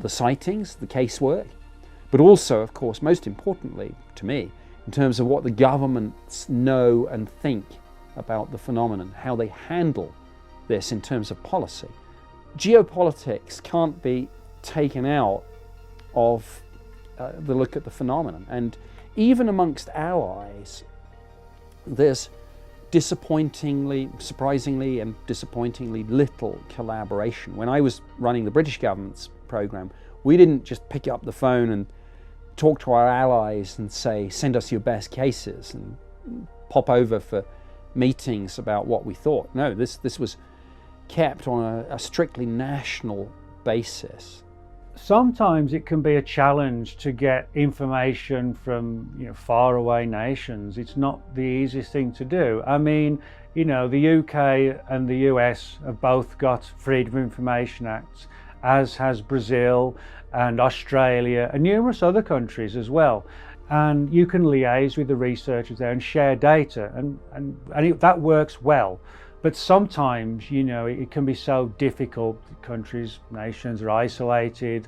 I: the sightings, the casework, but also, of course, most importantly to me, in terms of what the governments know and think about the phenomenon, how they handle this in terms of policy. Geopolitics can't be taken out of the look at the phenomenon. And even amongst allies, there's surprisingly and disappointingly little collaboration. When I was running the British government's program, we didn't just pick up the phone and talk to our allies and say, send us your best cases, and pop over for meetings about what we thought. No, this was kept on a strictly national basis.
D: Sometimes it can be a challenge to get information from faraway nations. It's not the easiest thing to do. I mean, the UK and the US have both got Freedom of Information Acts, as has Brazil and Australia and numerous other countries as well. And you can liaise with the researchers there and share data, and that works well. But sometimes, it can be so difficult. Countries, nations are isolated.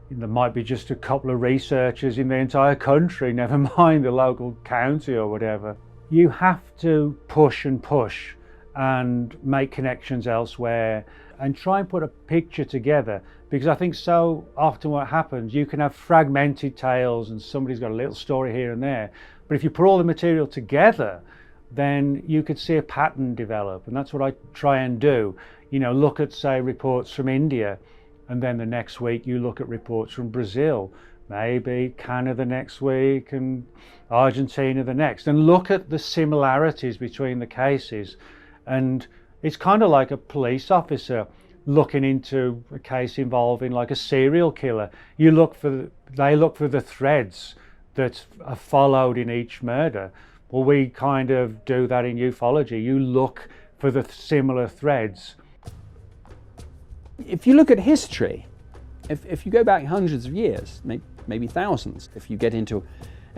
D: There might be just a couple of researchers in the entire country, never mind the local county or whatever. You have to push and make connections elsewhere and try and put a picture together, because I think so often what happens, you can have fragmented tales and somebody's got a little story here and there, but if you put all the material together, then you could see a pattern develop. And that's what I try and do. Look at, say, reports from India, and then the next week you look at reports from Brazil, maybe Canada next week and Argentina the next, and look at the similarities between the cases. And it's kind of like a police officer looking into a case involving like a serial killer. They look for the threads that are followed in each murder. Well, we kind of do that in ufology. You look for the similar threads.
I: If you look at history, if you go back hundreds of years, maybe thousands, if you get into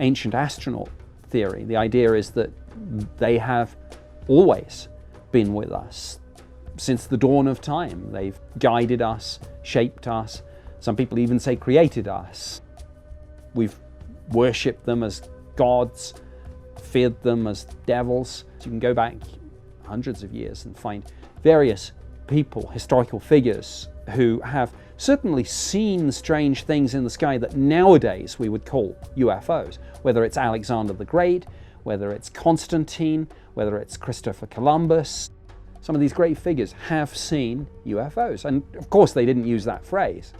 I: ancient astronaut theory, the idea is that they have always been with us since the dawn of time. They've guided us, shaped us. Some people even say created us. We've worshipped them as gods, feared them as devils. You can go back hundreds of years and find various people, historical figures, who have certainly seen strange things in the sky that nowadays we would call UFOs, whether it's Alexander the Great, whether it's Constantine, whether it's Christopher Columbus. Some of these great figures have seen UFOs, and of course they didn't use that phrase.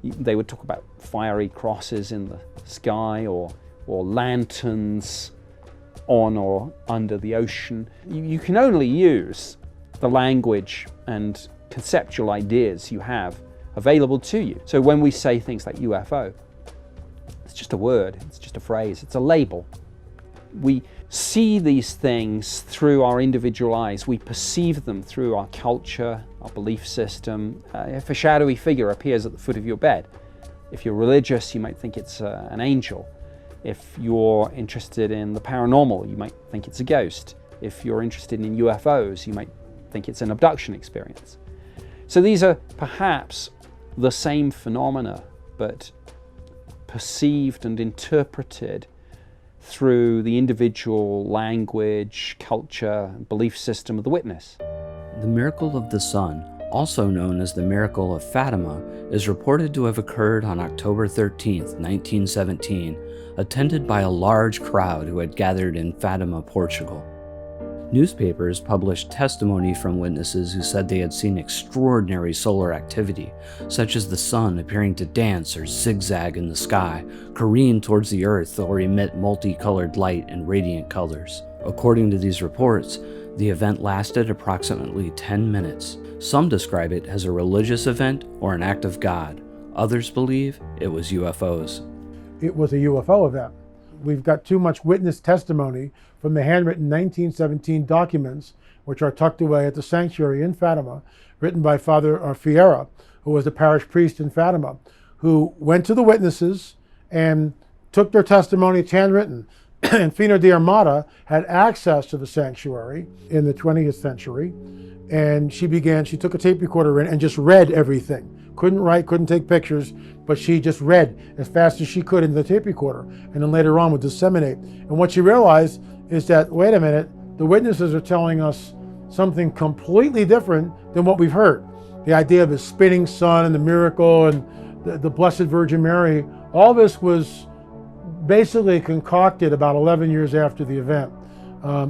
I: They would talk about fiery crosses in the sky, or lanterns on or under the ocean. You can only use the language and conceptual ideas you have available to you. So when we say things like UFO, it's just a word, it's just a phrase, it's a label. We see these things through our individual eyes. We perceive them through our culture, our belief system. If a shadowy figure appears at the foot of your bed, if you're religious, you might think it's an angel. If you're interested in the paranormal, you might think it's a ghost. If you're interested in UFOs, you might think it's an abduction experience. So these are perhaps the same phenomena, but perceived and interpreted through the individual language, culture, and belief system of the witness.
A: The miracle of the sun, also known as the miracle of Fatima, is reported to have occurred on October 13, 1917, attended by a large crowd who had gathered in Fatima, Portugal. Newspapers published testimony from witnesses who said they had seen extraordinary solar activity, such as the sun appearing to dance or zigzag in the sky, careen towards the earth, or emit multicolored light in radiant colors. According to these reports, the event lasted approximately 10 minutes. Some describe it as a religious event or an act of God. Others believe it was UFOs.
E: It was a UFO event. We've got too much witness testimony from the handwritten 1917 documents, which are tucked away at the sanctuary in Fatima, written by Father Fiera, who was the parish priest in Fatima, who went to the witnesses and took their testimony. It's handwritten. And Fino de Armada had access to the sanctuary in the 20th century, and she took a tape recorder in and just read everything. Couldn't write, couldn't take pictures, but she just read as fast as she could into the tape recorder, and then later on would disseminate. And what she realized is that, wait a minute, the witnesses are telling us something completely different than what we've heard. The idea of a spinning sun and the miracle and the Blessed Virgin Mary, all this was basically concocted about 11 years after the event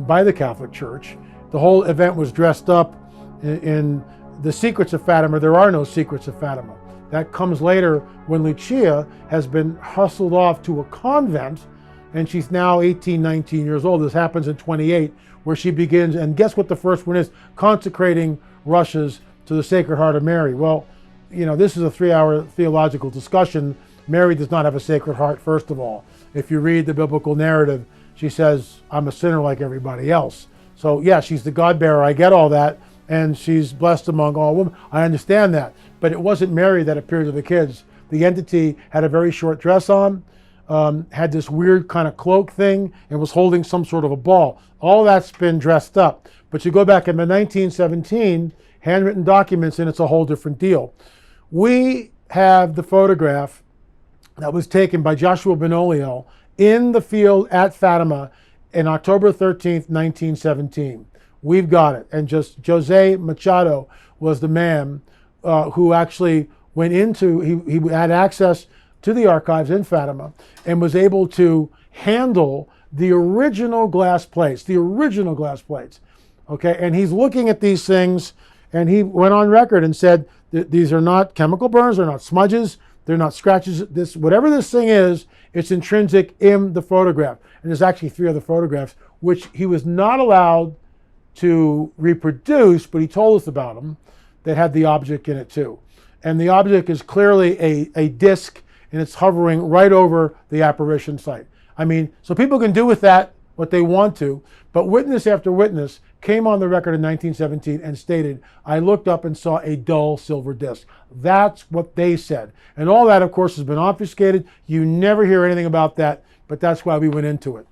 E: by the Catholic Church. The whole event was dressed up in the secrets of Fatima. There are no secrets of Fatima. That comes later when Lucia has been hustled off to a convent, and she's now 18, 19 years old. This happens in 28, where she begins, and guess what the first one is? Consecrating rushes to the Sacred Heart of Mary. Well, you know, this is a 3-hour theological discussion. Mary does not have a Sacred Heart, first of all. If you read the biblical narrative, she says, I'm a sinner like everybody else. So yeah, she's the God-bearer, I get all that, and she's blessed among all women. I understand that, but it wasn't Mary that appeared to the kids. The entity had a very short dress on, had this weird kind of cloak thing, and was holding some sort of a ball. All that's been dressed up. But you go back in the 1917 handwritten documents, and it's a whole different deal. We have the photograph that was taken by Joshua Benolio in the field at Fatima in October 13th, 1917. We've got it. And just Jose Machado was the man who actually went into, he had access to the archives in Fatima and was able to handle the original glass plates, okay? And he's looking at these things, and he went on record and said that these are not chemical burns, they're not smudges, they're not scratches. This, whatever this thing is, it's intrinsic in the photograph. And there's actually 3 other photographs, which he was not allowed to reproduce, but he told us about them, that had the object in it too. And the object is clearly a disc, and it's hovering right over the apparition site. I mean, so people can do with that what they want to, but witness after witness came on the record in 1917 and stated, I looked up and saw a dull silver disc. That's what they said. And all that, of course, has been obfuscated. You never hear anything about that, but that's why we went into it.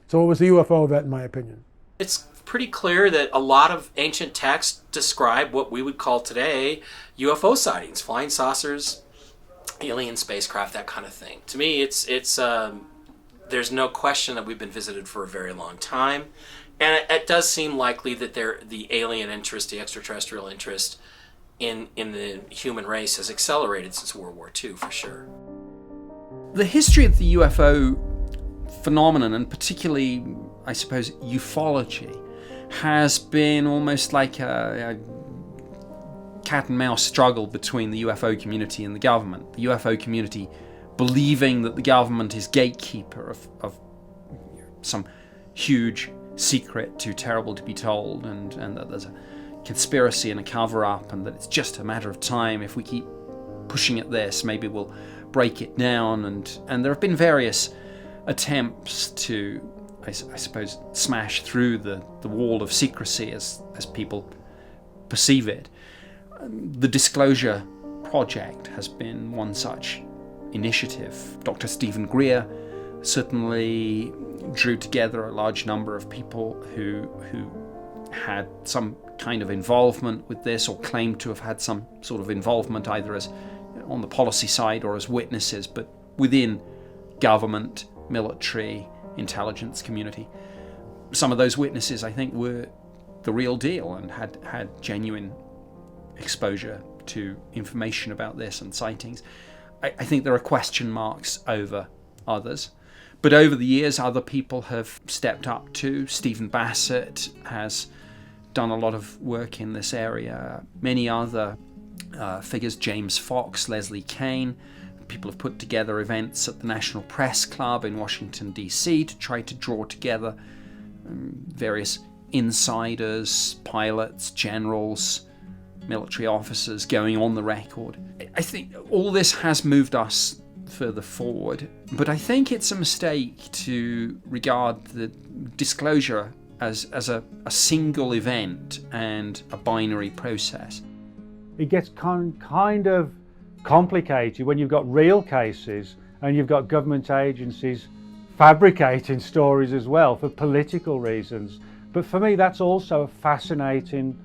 E: So it was a UFO event, in my opinion.
F: It's pretty clear that a lot of ancient texts describe what we would call today UFO sightings, flying saucers, alien spacecraft, that kind of thing. To me, it's there's no question that we've been visited for a very long time. And it does seem likely that the alien interest, the extraterrestrial interest in the human race has accelerated since World War II, for sure.
C: The history of the UFO phenomenon, and particularly, I suppose, ufology, has been almost like a cat and mouse struggle between the UFO community and the government. The UFO community believing that the government is gatekeeper of some huge secret too terrible to be told, and that there's a conspiracy and a cover-up, and that it's just a matter of time. If we keep pushing at this, maybe we'll break it down. And there have been various attempts to, I suppose, smash through the wall of secrecy as people perceive it. The Disclosure Project has been one such initiative. Dr. Stephen Greer, certainly drew together a large number of people who had some kind of involvement with this, or claimed to have had some sort of involvement, either as on the policy side or as witnesses, but within government, military, intelligence community. Some of those witnesses, I think, were the real deal and had genuine exposure to information about this and sightings. I think there are question marks over others. But over the years, other people have stepped up too. Stephen Bassett has done a lot of work in this area. Many other figures, James Fox, Leslie Kean, people have put together events at the National Press Club in Washington, D.C. to try to draw together various insiders, pilots, generals, military officers going on the record. I think all this has moved us further forward, but I think it's a mistake to regard the disclosure as a single event and a binary process.
D: It gets kind of complicated when you've got real cases and you've got government agencies fabricating stories as well for political reasons. But for me, that's also a fascinating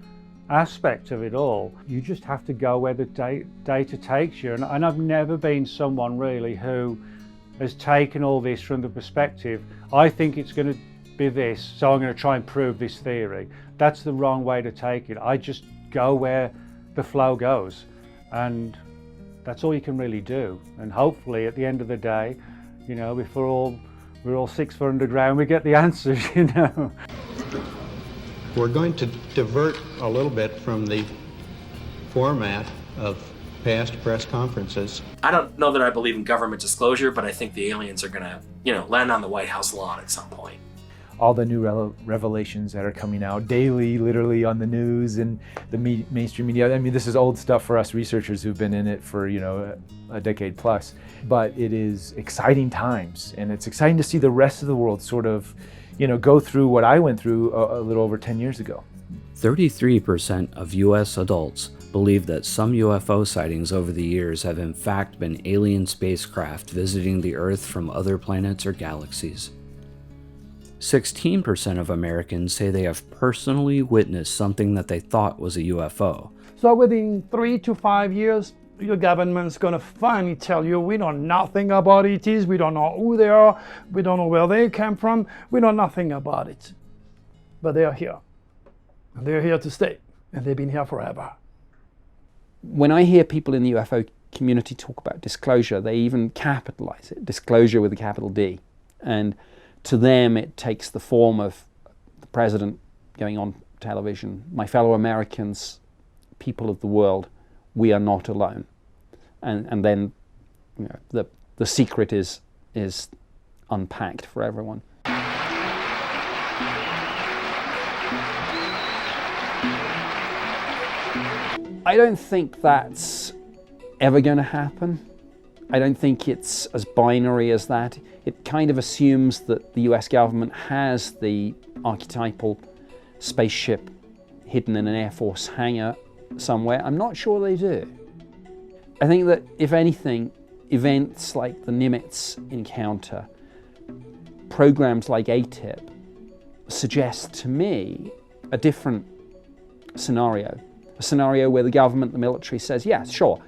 D: aspect of it all. You just have to go where the data takes you. And I've never been someone really who has taken all this from the perspective, I think it's going to be this, so I'm going to try and prove this theory. That's the wrong way to take it. I just go where the flow goes. And that's all you can really do. And hopefully at the end of the day, you know, if we're all 6 foot underground, we get the answers, you know.
J: We're going to divert a little bit from the format of past press conferences.
F: I don't know that I believe in government disclosure, but I think the aliens are going to, land on the White House lawn at some point.
G: All the new revelations that are coming out daily, literally on the news and the mainstream media. I mean, this is old stuff for us researchers who've been in it for, a decade plus. But it is exciting times, and it's exciting to see the rest of the world sort of, go through what I went through a little over 10 years ago.
A: 33% of U.S. adults believe that some UFO sightings over the years have in fact been alien spacecraft visiting the Earth from other planets or galaxies. 16% of Americans say they have personally witnessed something that they thought was a UFO.
H: So within 3 to 5 years, your government's going to finally tell you, we know nothing about ETs, we don't know who they are, we don't know where they came from, we know nothing about it. But they are here. And they're here to stay. And they've been here forever.
I: When I hear people in the UFO community talk about disclosure, they even capitalize it, disclosure with a capital D. And to them, it takes the form of the president going on television, my fellow Americans, people of the world, we are not alone. And then the secret is unpacked for everyone. I don't think that's ever going to happen. I don't think it's as binary as that. It kind of assumes that the US government has the archetypal spaceship hidden in an Air Force hangar somewhere. I'm not sure they do. I think that, if anything, events like the Nimitz encounter, programs like ATIP, suggest to me a different scenario. A scenario where the government, the military says, yeah, sure,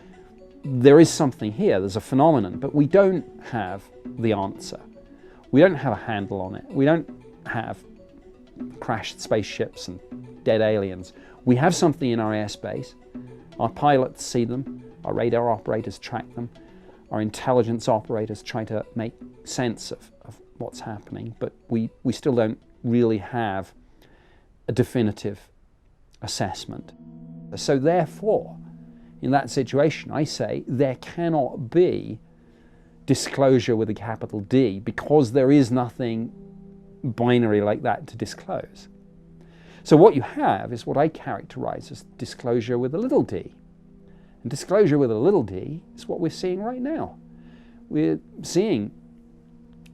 I: there is something here, there's a phenomenon, but we don't have the answer. We don't have a handle on it. We don't have crashed spaceships and dead aliens. We have something in our airspace. Our pilots see them, our radar operators track them, our intelligence operators try to make sense of what's happening, but we still don't really have a definitive assessment. So therefore, in that situation, I say there cannot be disclosure with a capital D, because there is nothing binary like that to disclose. So what you have is what I characterize as disclosure with a little d. And disclosure with a little d is what we're seeing right now. We're seeing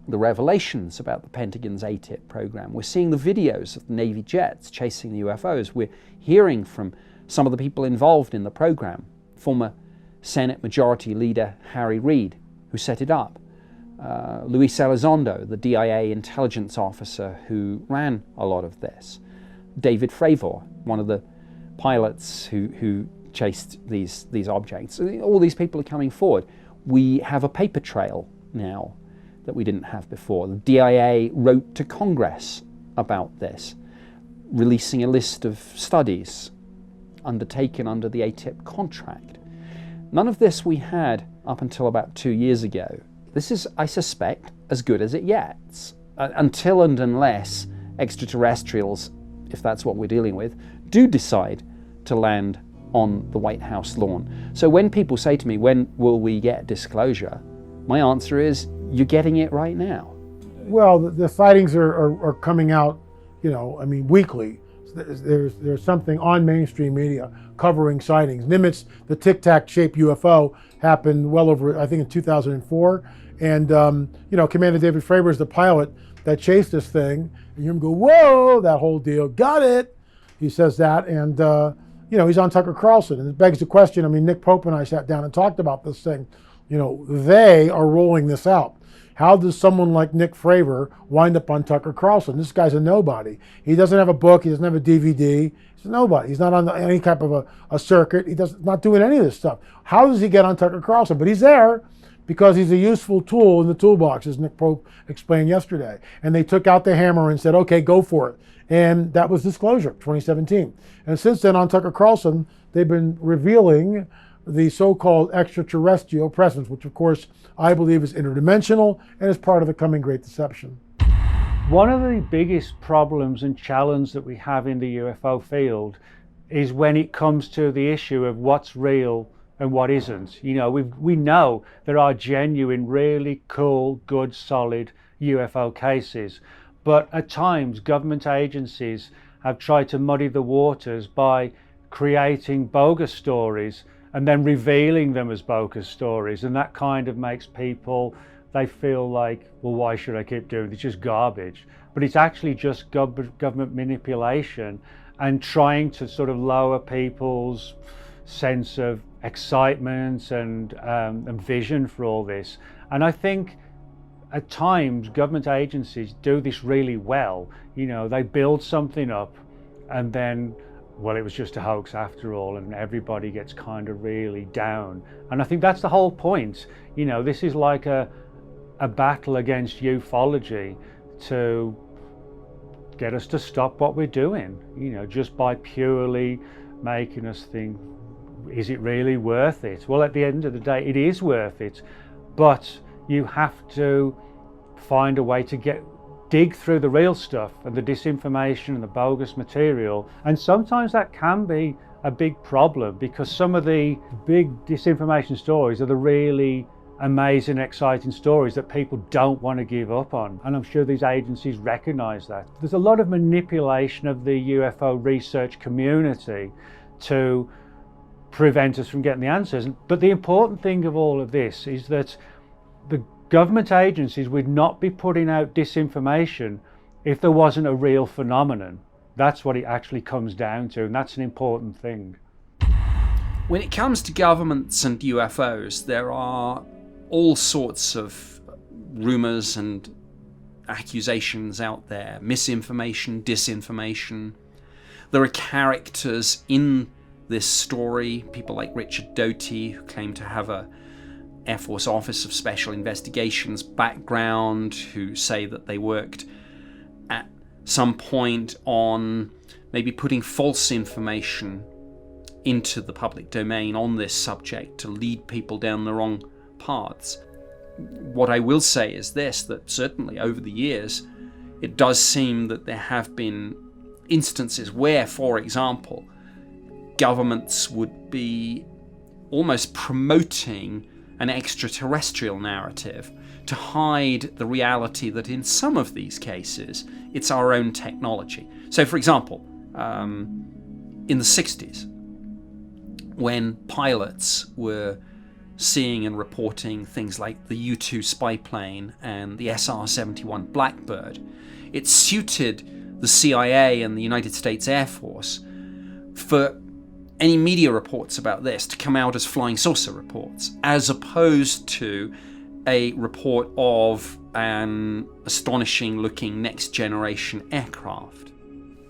I: the revelations about the Pentagon's ATIP program. We're seeing the videos of the Navy jets chasing the UFOs. We're hearing from some of the people involved in the program, former Senate Majority Leader Harry Reid, who set it up, Luis Elizondo, the DIA intelligence officer who ran a lot of this. David Fravor, one of the pilots who chased these objects. All these people are coming forward. We have a paper trail now that we didn't have before. The DIA wrote to Congress about this, releasing a list of studies undertaken under the ATIP contract. None of this we had up until about 2 years ago. This is, I suspect, as good as it gets, until and unless extraterrestrials, if that's what we're dealing with, do decide to land on the White House lawn. So when people say to me, when will we get disclosure? My answer is, you're getting it right now.
E: Well, the sightings are coming out, weekly. There's something on mainstream media covering sightings. Nimitz, the Tic Tac shaped UFO, happened well over, I think, in 2004. And, Commander David Fravor is the pilot that chased this thing. And you go, whoa, that whole deal, got it. He says that. And, he's on Tucker Carlson. And it begs the question, Nick Pope and I sat down and talked about this thing. They are rolling this out. How does someone like Nick Fravor wind up on Tucker Carlson? This guy's a nobody. He doesn't have a book. He doesn't have a DVD. He's a nobody. He's not on any type of a circuit. He's not doing any of this stuff. How does he get on Tucker Carlson? But he's there because he's a useful tool in the toolbox, as Nick Pope explained yesterday. And they took out the hammer and said, okay, go for it. And that was disclosure, 2017. And since then, on Tucker Carlson, they've been revealing the so-called extraterrestrial presence, which of course I believe is interdimensional and is part of the coming Great Deception.
D: One of the biggest problems and challenges that we have in the UFO field is when it comes to the issue of what's real and what isn't. We know there are genuine, really cool, good, solid UFO cases, but at times government agencies have tried to muddy the waters by creating bogus stories and then revealing them as bogus stories, and that kind of makes people, they feel like, well, why should I keep doing it? It's just garbage. But it's actually just government manipulation and trying to sort of lower people's sense of excitement and vision for all this. And I think at times government agencies do this really well. They build something up and then, well, it was just a hoax after all, and everybody gets kind of really down. And I think that's the whole point. This is like a battle against ufology to get us to stop what we're doing, just by purely making us think, is it really worth it? Well, at the end of the day, it is worth it, but you have to find a way to dig through the real stuff and the disinformation and the bogus material. And sometimes that can be a big problem, because some of the big disinformation stories are the really amazing, exciting stories that people don't want to give up on. And I'm sure these agencies recognize that. There's a lot of manipulation of the UFO research community to prevent us from getting the answers. But the important thing of all of this is that the government agencies would not be putting out disinformation if there wasn't a real phenomenon. That's what it actually comes down to, and that's an important thing.
C: When it comes to governments and UFOs, there are all sorts of rumors and accusations out there, misinformation, disinformation. There are characters in this story, people like Richard Doty, who claim to have a Air Force Office of Special Investigations background, who say that they worked at some point on maybe putting false information into the public domain on this subject to lead people down the wrong paths. What I will say is this, that certainly over the years, it does seem that there have been instances where, for example, governments would be almost promoting an extraterrestrial narrative to hide the reality that in some of these cases it's our own technology. So for example, in the 60s, when pilots were seeing and reporting things like the U-2 spy plane and the SR-71 Blackbird, it suited the CIA and the United States Air Force for any media reports about this to come out as flying saucer reports, as opposed to a report of an astonishing looking next generation aircraft.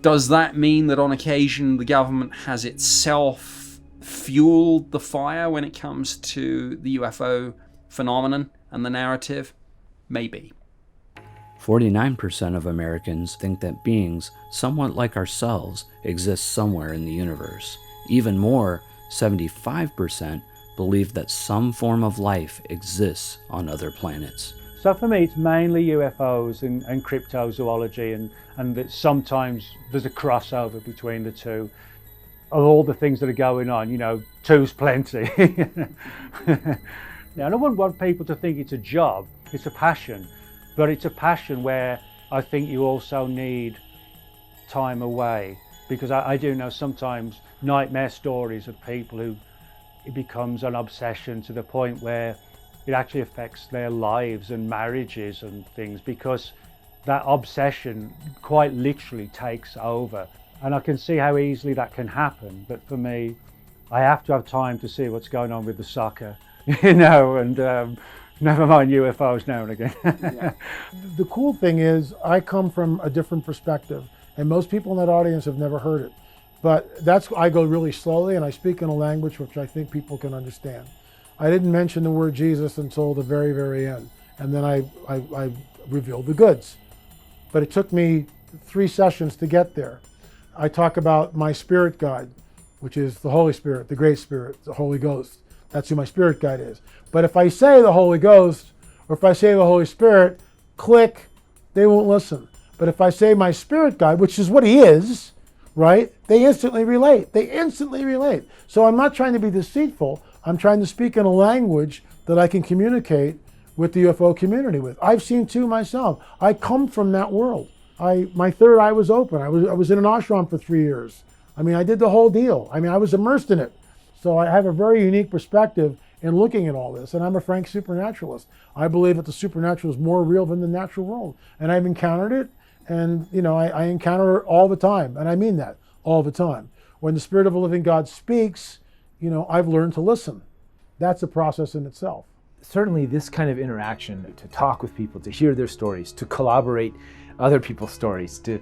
C: Does that mean that on occasion the government has itself fueled the fire when it comes to the UFO phenomenon and the narrative? Maybe.
A: 49% of Americans think that beings somewhat like ourselves exist somewhere in the universe. Even more, 75% believe that some form of life exists on other planets.
D: So for me, it's mainly UFOs and cryptozoology, and that sometimes there's a crossover between the two. Of all the things that are going on, you know, two's plenty. Now, I don't want people to think it's a job, it's a passion, but it's a passion where I think you also need time away, because I do know sometimes nightmare stories of people who it becomes an obsession to the point where it actually affects their lives and marriages and things, because that obsession quite literally takes over. And I can see how easily that can happen, but for me, I have to have time to see what's going on with the soccer, you know, and never mind UFOs now and again.
E: Yeah. The cool thing is I come from a different perspective, and most people in that audience have never heard it. But I go really slowly, and I speak in a language which I think people can understand. I didn't mention the word Jesus until the very, very end, and then I revealed the goods. But it took me 3 sessions to get there. I talk about my spirit guide, which is the Holy Spirit, the Great Spirit, the Holy Ghost. That's who my spirit guide is. But if I say the Holy Ghost, or if I say the Holy Spirit, click, they won't listen. But if I say my spirit guide, which is what he is, right, they instantly relate. They instantly relate. So I'm not trying to be deceitful. I'm trying to speak in a language that I can communicate with the UFO community with. I've seen two myself. I come from that world. My third eye was open. I was in an ashram for 3 years. I mean, I did the whole deal. I mean, I was immersed in it. So I have a very unique perspective in looking at all this, and I'm a frank supernaturalist. I believe that the supernatural is more real than the natural world, and I've encountered it, and you know, I encounter it all the time, and I mean that, all the time. When the Spirit of a living God speaks, you know, I've learned to listen. That's a process in itself.
G: Certainly this kind of interaction, to talk with people, to hear their stories, to collaborate other people's stories, to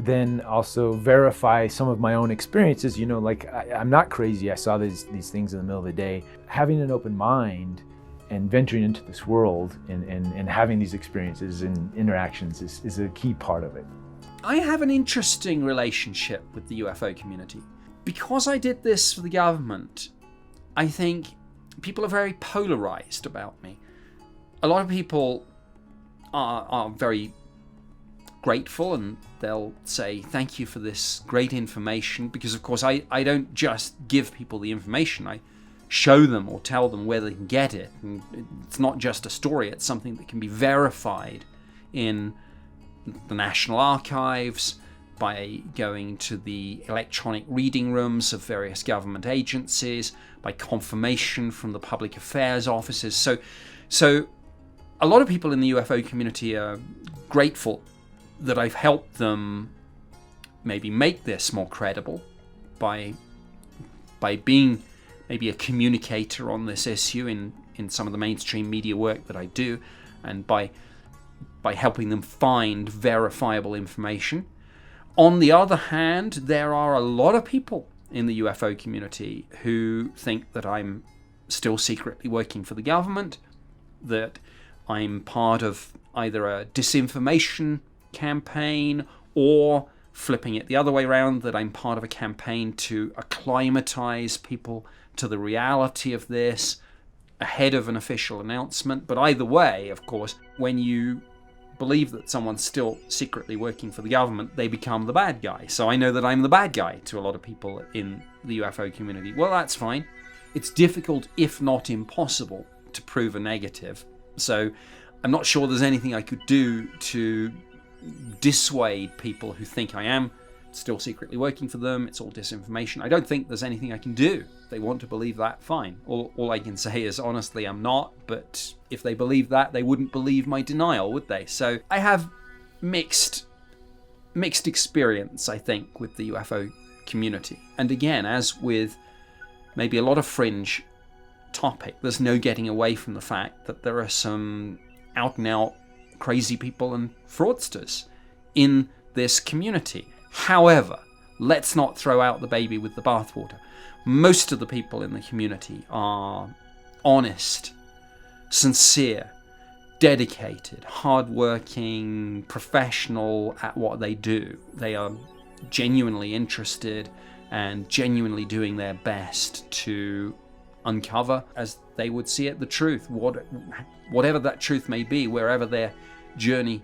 G: then also verify some of my own experiences, you know, like I'm not crazy, I saw these things in the middle of the day. Having an open mind and venturing into this world and having these experiences and interactions is a key part of it.
C: I have an interesting relationship with the UFO community. Because I did this for the government, I think people are very polarized about me. A lot of people are very grateful, and they'll say thank you for this great information, because of course I don't just give people the information, I show them or tell them where they can get it. And it's not just a story, it's something that can be verified in the National Archives, by going to the electronic reading rooms of various government agencies, by confirmation from the public affairs offices. So a lot of people in the UFO community are grateful that I've helped them maybe make this more credible by being maybe a communicator on this issue in some of the mainstream media work that I do, and by helping them find verifiable information. On the other hand, there are a lot of people in the UFO community who think that I'm still secretly working for the government, that I'm part of either a disinformation campaign, or flipping it the other way around, that I'm part of a campaign to acclimatize people to the reality of this ahead of an official announcement. But either way, of course, when you believe that someone's still secretly working for the government, they become the bad guy. So I know that I'm the bad guy to a lot of people in the UFO community. Well, that's fine. It's difficult, if not impossible, to prove a negative. So I'm not sure there's anything I could do to dissuade people who think I am still secretly working for them. It's all disinformation. I don't think there's anything I can do. If they want to believe that, fine. All I can say is, honestly, I'm not. But if they believe that, they wouldn't believe my denial, would they? So I have mixed experience, I think, with the UFO community. And again, as with maybe a lot of fringe topic. There's no getting away from the fact that there are some out and out crazy people and fraudsters in this community. However, let's not throw out the baby with the bathwater. Most of the people in the community are honest, sincere, dedicated, hardworking, professional at what they do. They are genuinely interested and genuinely doing their best to uncover, as they would see it, the truth, whatever that truth may be, wherever their journey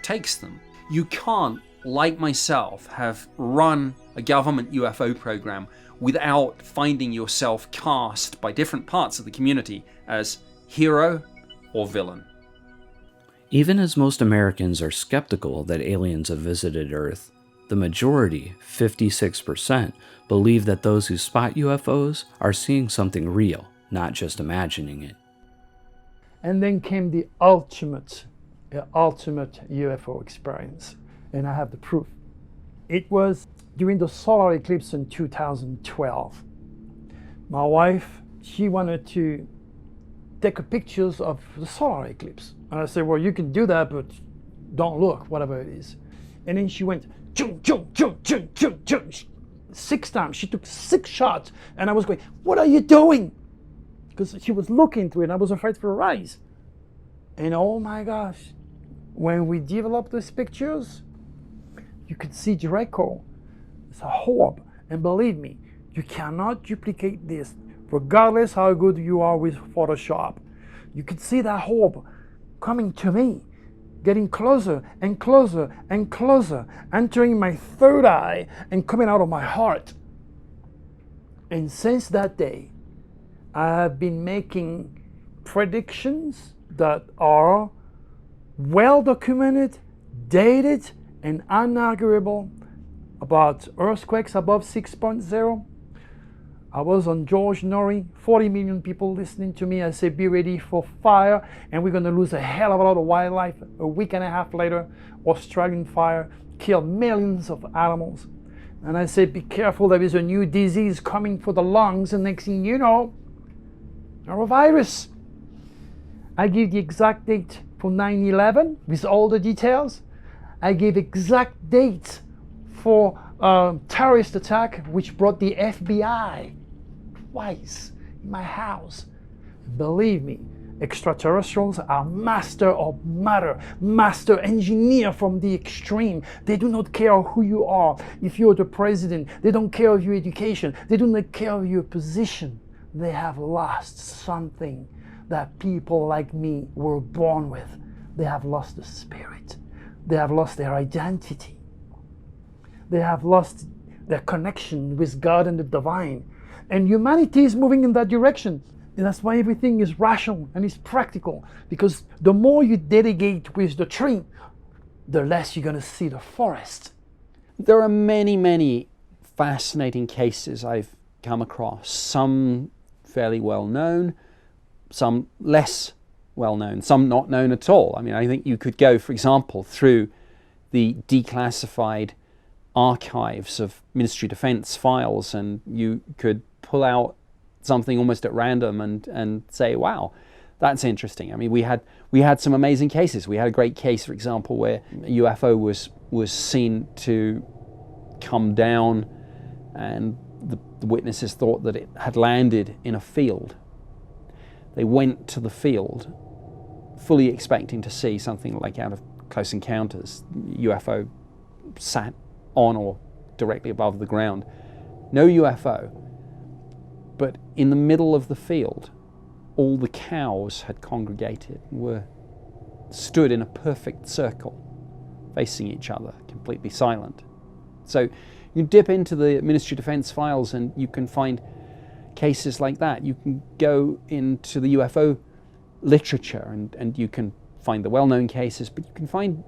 C: takes them. You can't, like myself, have run a government UFO program without finding yourself cast by different parts of the community as hero or villain.
A: Even as most Americans are skeptical that aliens have visited Earth, the majority, 56%, believe that those who spot UFOs are seeing something real, not just imagining it.
H: And then came the ultimate UFO experience, and I have the proof. It was during the solar eclipse in 2012. My wife, she wanted to take pictures of the solar eclipse. And I said, well, you can do that, but don't look, whatever it is. And then she went, chung, chung, chung, chung, chung, chung, 6 times. She took 6 shots, and I was going, what are you doing? Because she was looking through it, and I was afraid for her eyes. And oh my gosh, when we developed these pictures, you could see Draco. It's a orb, and believe me, you cannot duplicate this, regardless how good you are with Photoshop. You could see that orb coming to me, getting closer and closer and closer, entering my third eye and coming out of my heart. And since that day, I have been making predictions that are well documented, dated, and unarguable about earthquakes above 6.0. I was on George Norrie, 40 million people listening to me. I said, be ready for fire, and we're gonna lose a hell of a lot of wildlife. A week and a half later, Australian fire killed millions of animals. And I said, be careful, there is a new disease coming for the lungs, and next thing you know, a virus. I gave the exact date for 9/11 with all the details. I gave exact dates for terrorist attack, which brought the FBI twice in my house. Believe me, extraterrestrials are master of matter, master engineer from the extreme. They do not care who you are. If you're the president, they don't care of your education. They do not care of your position. They have lost something that people like me were born with. They have lost the spirit. They have lost their identity. They have lost their connection with God and the divine. And humanity is moving in that direction. And that's why everything is rational and is practical. Because the more you delegate with the tree, the less you're going to see the forest.
I: There are many, many fascinating cases I've come across. Some fairly well known, some less well known, some not known at all. I mean, I think you could go, for example, through the declassified archives of Ministry of Defense files, and you could pull out something almost at random and say, wow, that's interesting. I mean, we had some amazing cases. We had a great case, for example, where a UFO was seen to come down, and the witnesses thought that it had landed in a field. They went to the field fully expecting to see something like out of Close Encounters. UFO sat on or directly above the ground. No UFO. But in the middle of the field, all the cows had congregated and stood in a perfect circle, facing each other, completely silent. So you dip into the Ministry of Defense files and you can find cases like that. You can go into the UFO literature and you can find the well-known cases, but you can find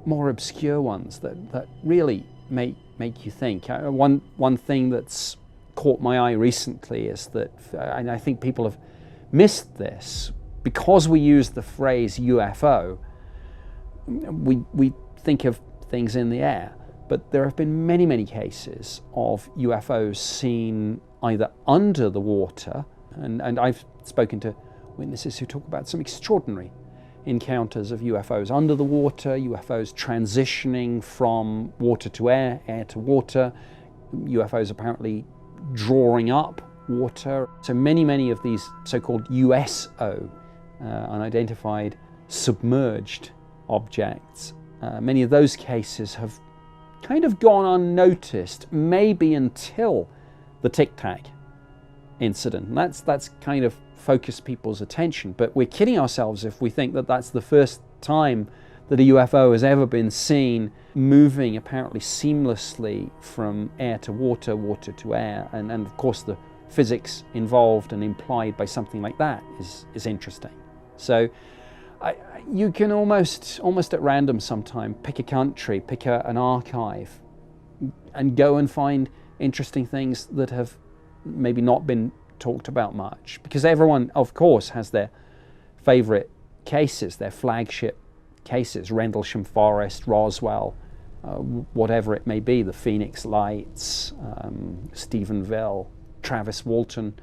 I: more obscure ones that really make you think. One thing that's caught my eye recently is that, and I think people have missed this, because we use the phrase UFO, we think of things in the air, but there have been many, many cases of UFOs seen either under the water, And I've spoken to witnesses who talk about some extraordinary encounters of UFOs under the water, UFOs transitioning from water to air, air to water, UFOs apparently drawing up water. So many of these so-called USO, unidentified submerged objects, many of those cases have kind of gone unnoticed, maybe until the Tic Tac incident. And that's kind of focused people's attention. But we're kidding ourselves if we think that that's the first time that a UFO has ever been seen moving apparently seamlessly from air to water, water to air. And of course the physics involved and implied by something like that is interesting. So you can almost at random sometime pick a country, pick an archive, and go and find interesting things that have maybe not been talked about much, because everyone of course has their favorite cases, their flagship cases, Rendlesham Forest, Roswell, whatever it may be, the Phoenix Lights, Stephenville, Travis Walton,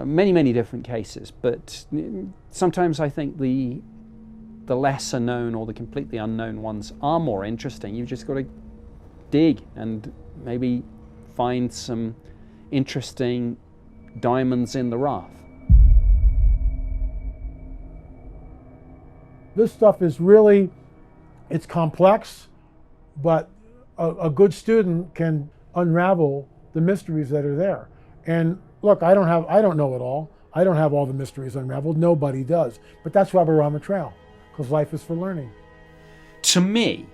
I: many different cases. But sometimes I think the lesser known or the completely unknown ones are more interesting. You've just got to dig and maybe find some interesting diamonds in the rough.
E: This stuff is really, it's complex, but a good student can unravel the mysteries that are there. And look, I don't know it all. I don't have all the mysteries unraveled. Nobody does. But that's why we're on the trail, because life is for learning.
C: To me,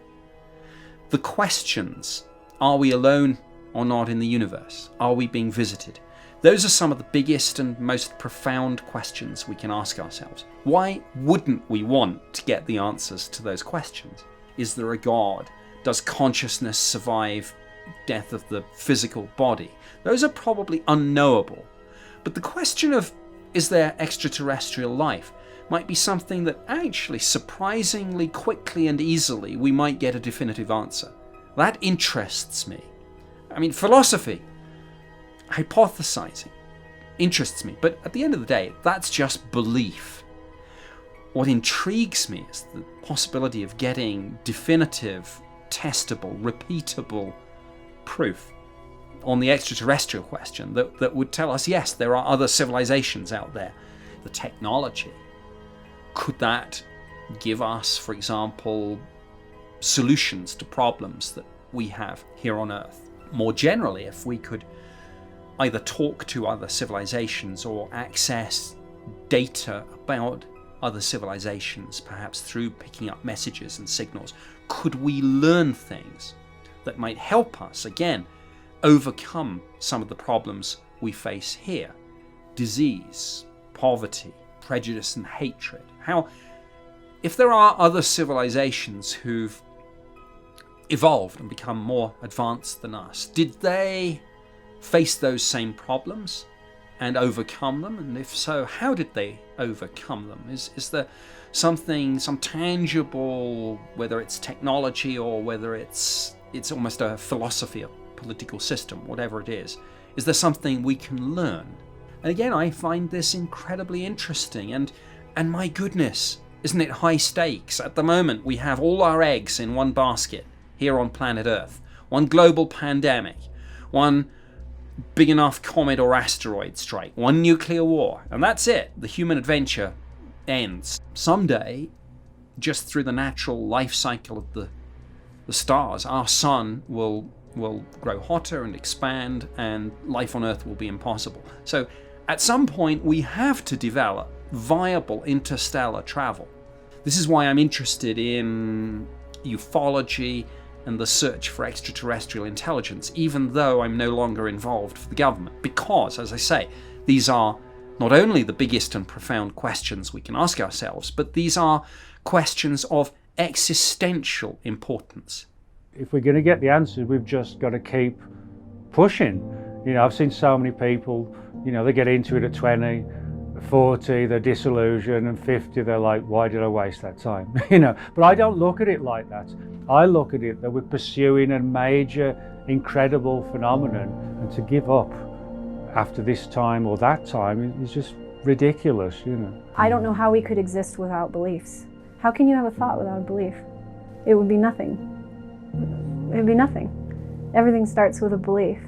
C: the questions, are we alone or not in the universe? Are we being visited? Those are some of the biggest and most profound questions we can ask ourselves. Why wouldn't we want to get the answers to those questions? Is there a God? Does consciousness survive death of the physical body? Those are probably unknowable. But the question of, is there extraterrestrial life, might be something that actually surprisingly quickly and easily we might get a definitive answer. That interests me. I mean, philosophy, hypothesizing, interests me, but at the end of the day, that's just belief. What intrigues me is the possibility of getting definitive, testable, repeatable proof on the extraterrestrial question that would tell us, yes, there are other civilizations out there. The technology, could that give us, for example, solutions to problems that we have here on Earth? More generally, if we could either talk to other civilizations or access data about other civilizations, perhaps through picking up messages and signals, could we learn things that might help us, again, overcome some of the problems we face here? Disease, poverty, prejudice and hatred. How, if there are other civilizations who've evolved and become more advanced than us, did they face those same problems and overcome them? And if so, how did they overcome them? Is there something, some tangible, whether it's technology or whether it's almost a philosophy, a political system, whatever it is there something we can learn? And again, I find this incredibly interesting, and my goodness, isn't it high stakes? At the moment, we have all our eggs in one basket here on planet Earth. One global pandemic, one big enough comet or asteroid strike, one nuclear war, and that's it. The human adventure ends. Someday, just through the natural life cycle of the stars, our sun will grow hotter and expand, and life on Earth will be impossible. So at some point, we have to develop viable interstellar travel. This is why I'm interested in ufology and the search for extraterrestrial intelligence, even though I'm no longer involved for the government. Because, as I say, these are not only the biggest and profound questions we can ask ourselves, but these are questions of existential importance.
D: If we're going to get the answers, we've just got to keep pushing. You know, I've seen so many people, you know, they get into it at 20, 40, they're disillusioned, and 50, they're like, why did I waste that time? You know, but I don't look at it like that. I look at it that we're pursuing a major, incredible phenomenon, and to give up after this time or that time is just ridiculous, you know.
B: I don't know how we could exist without beliefs. How can you have a thought without a belief? It would be nothing. It would be nothing. Everything starts with a belief.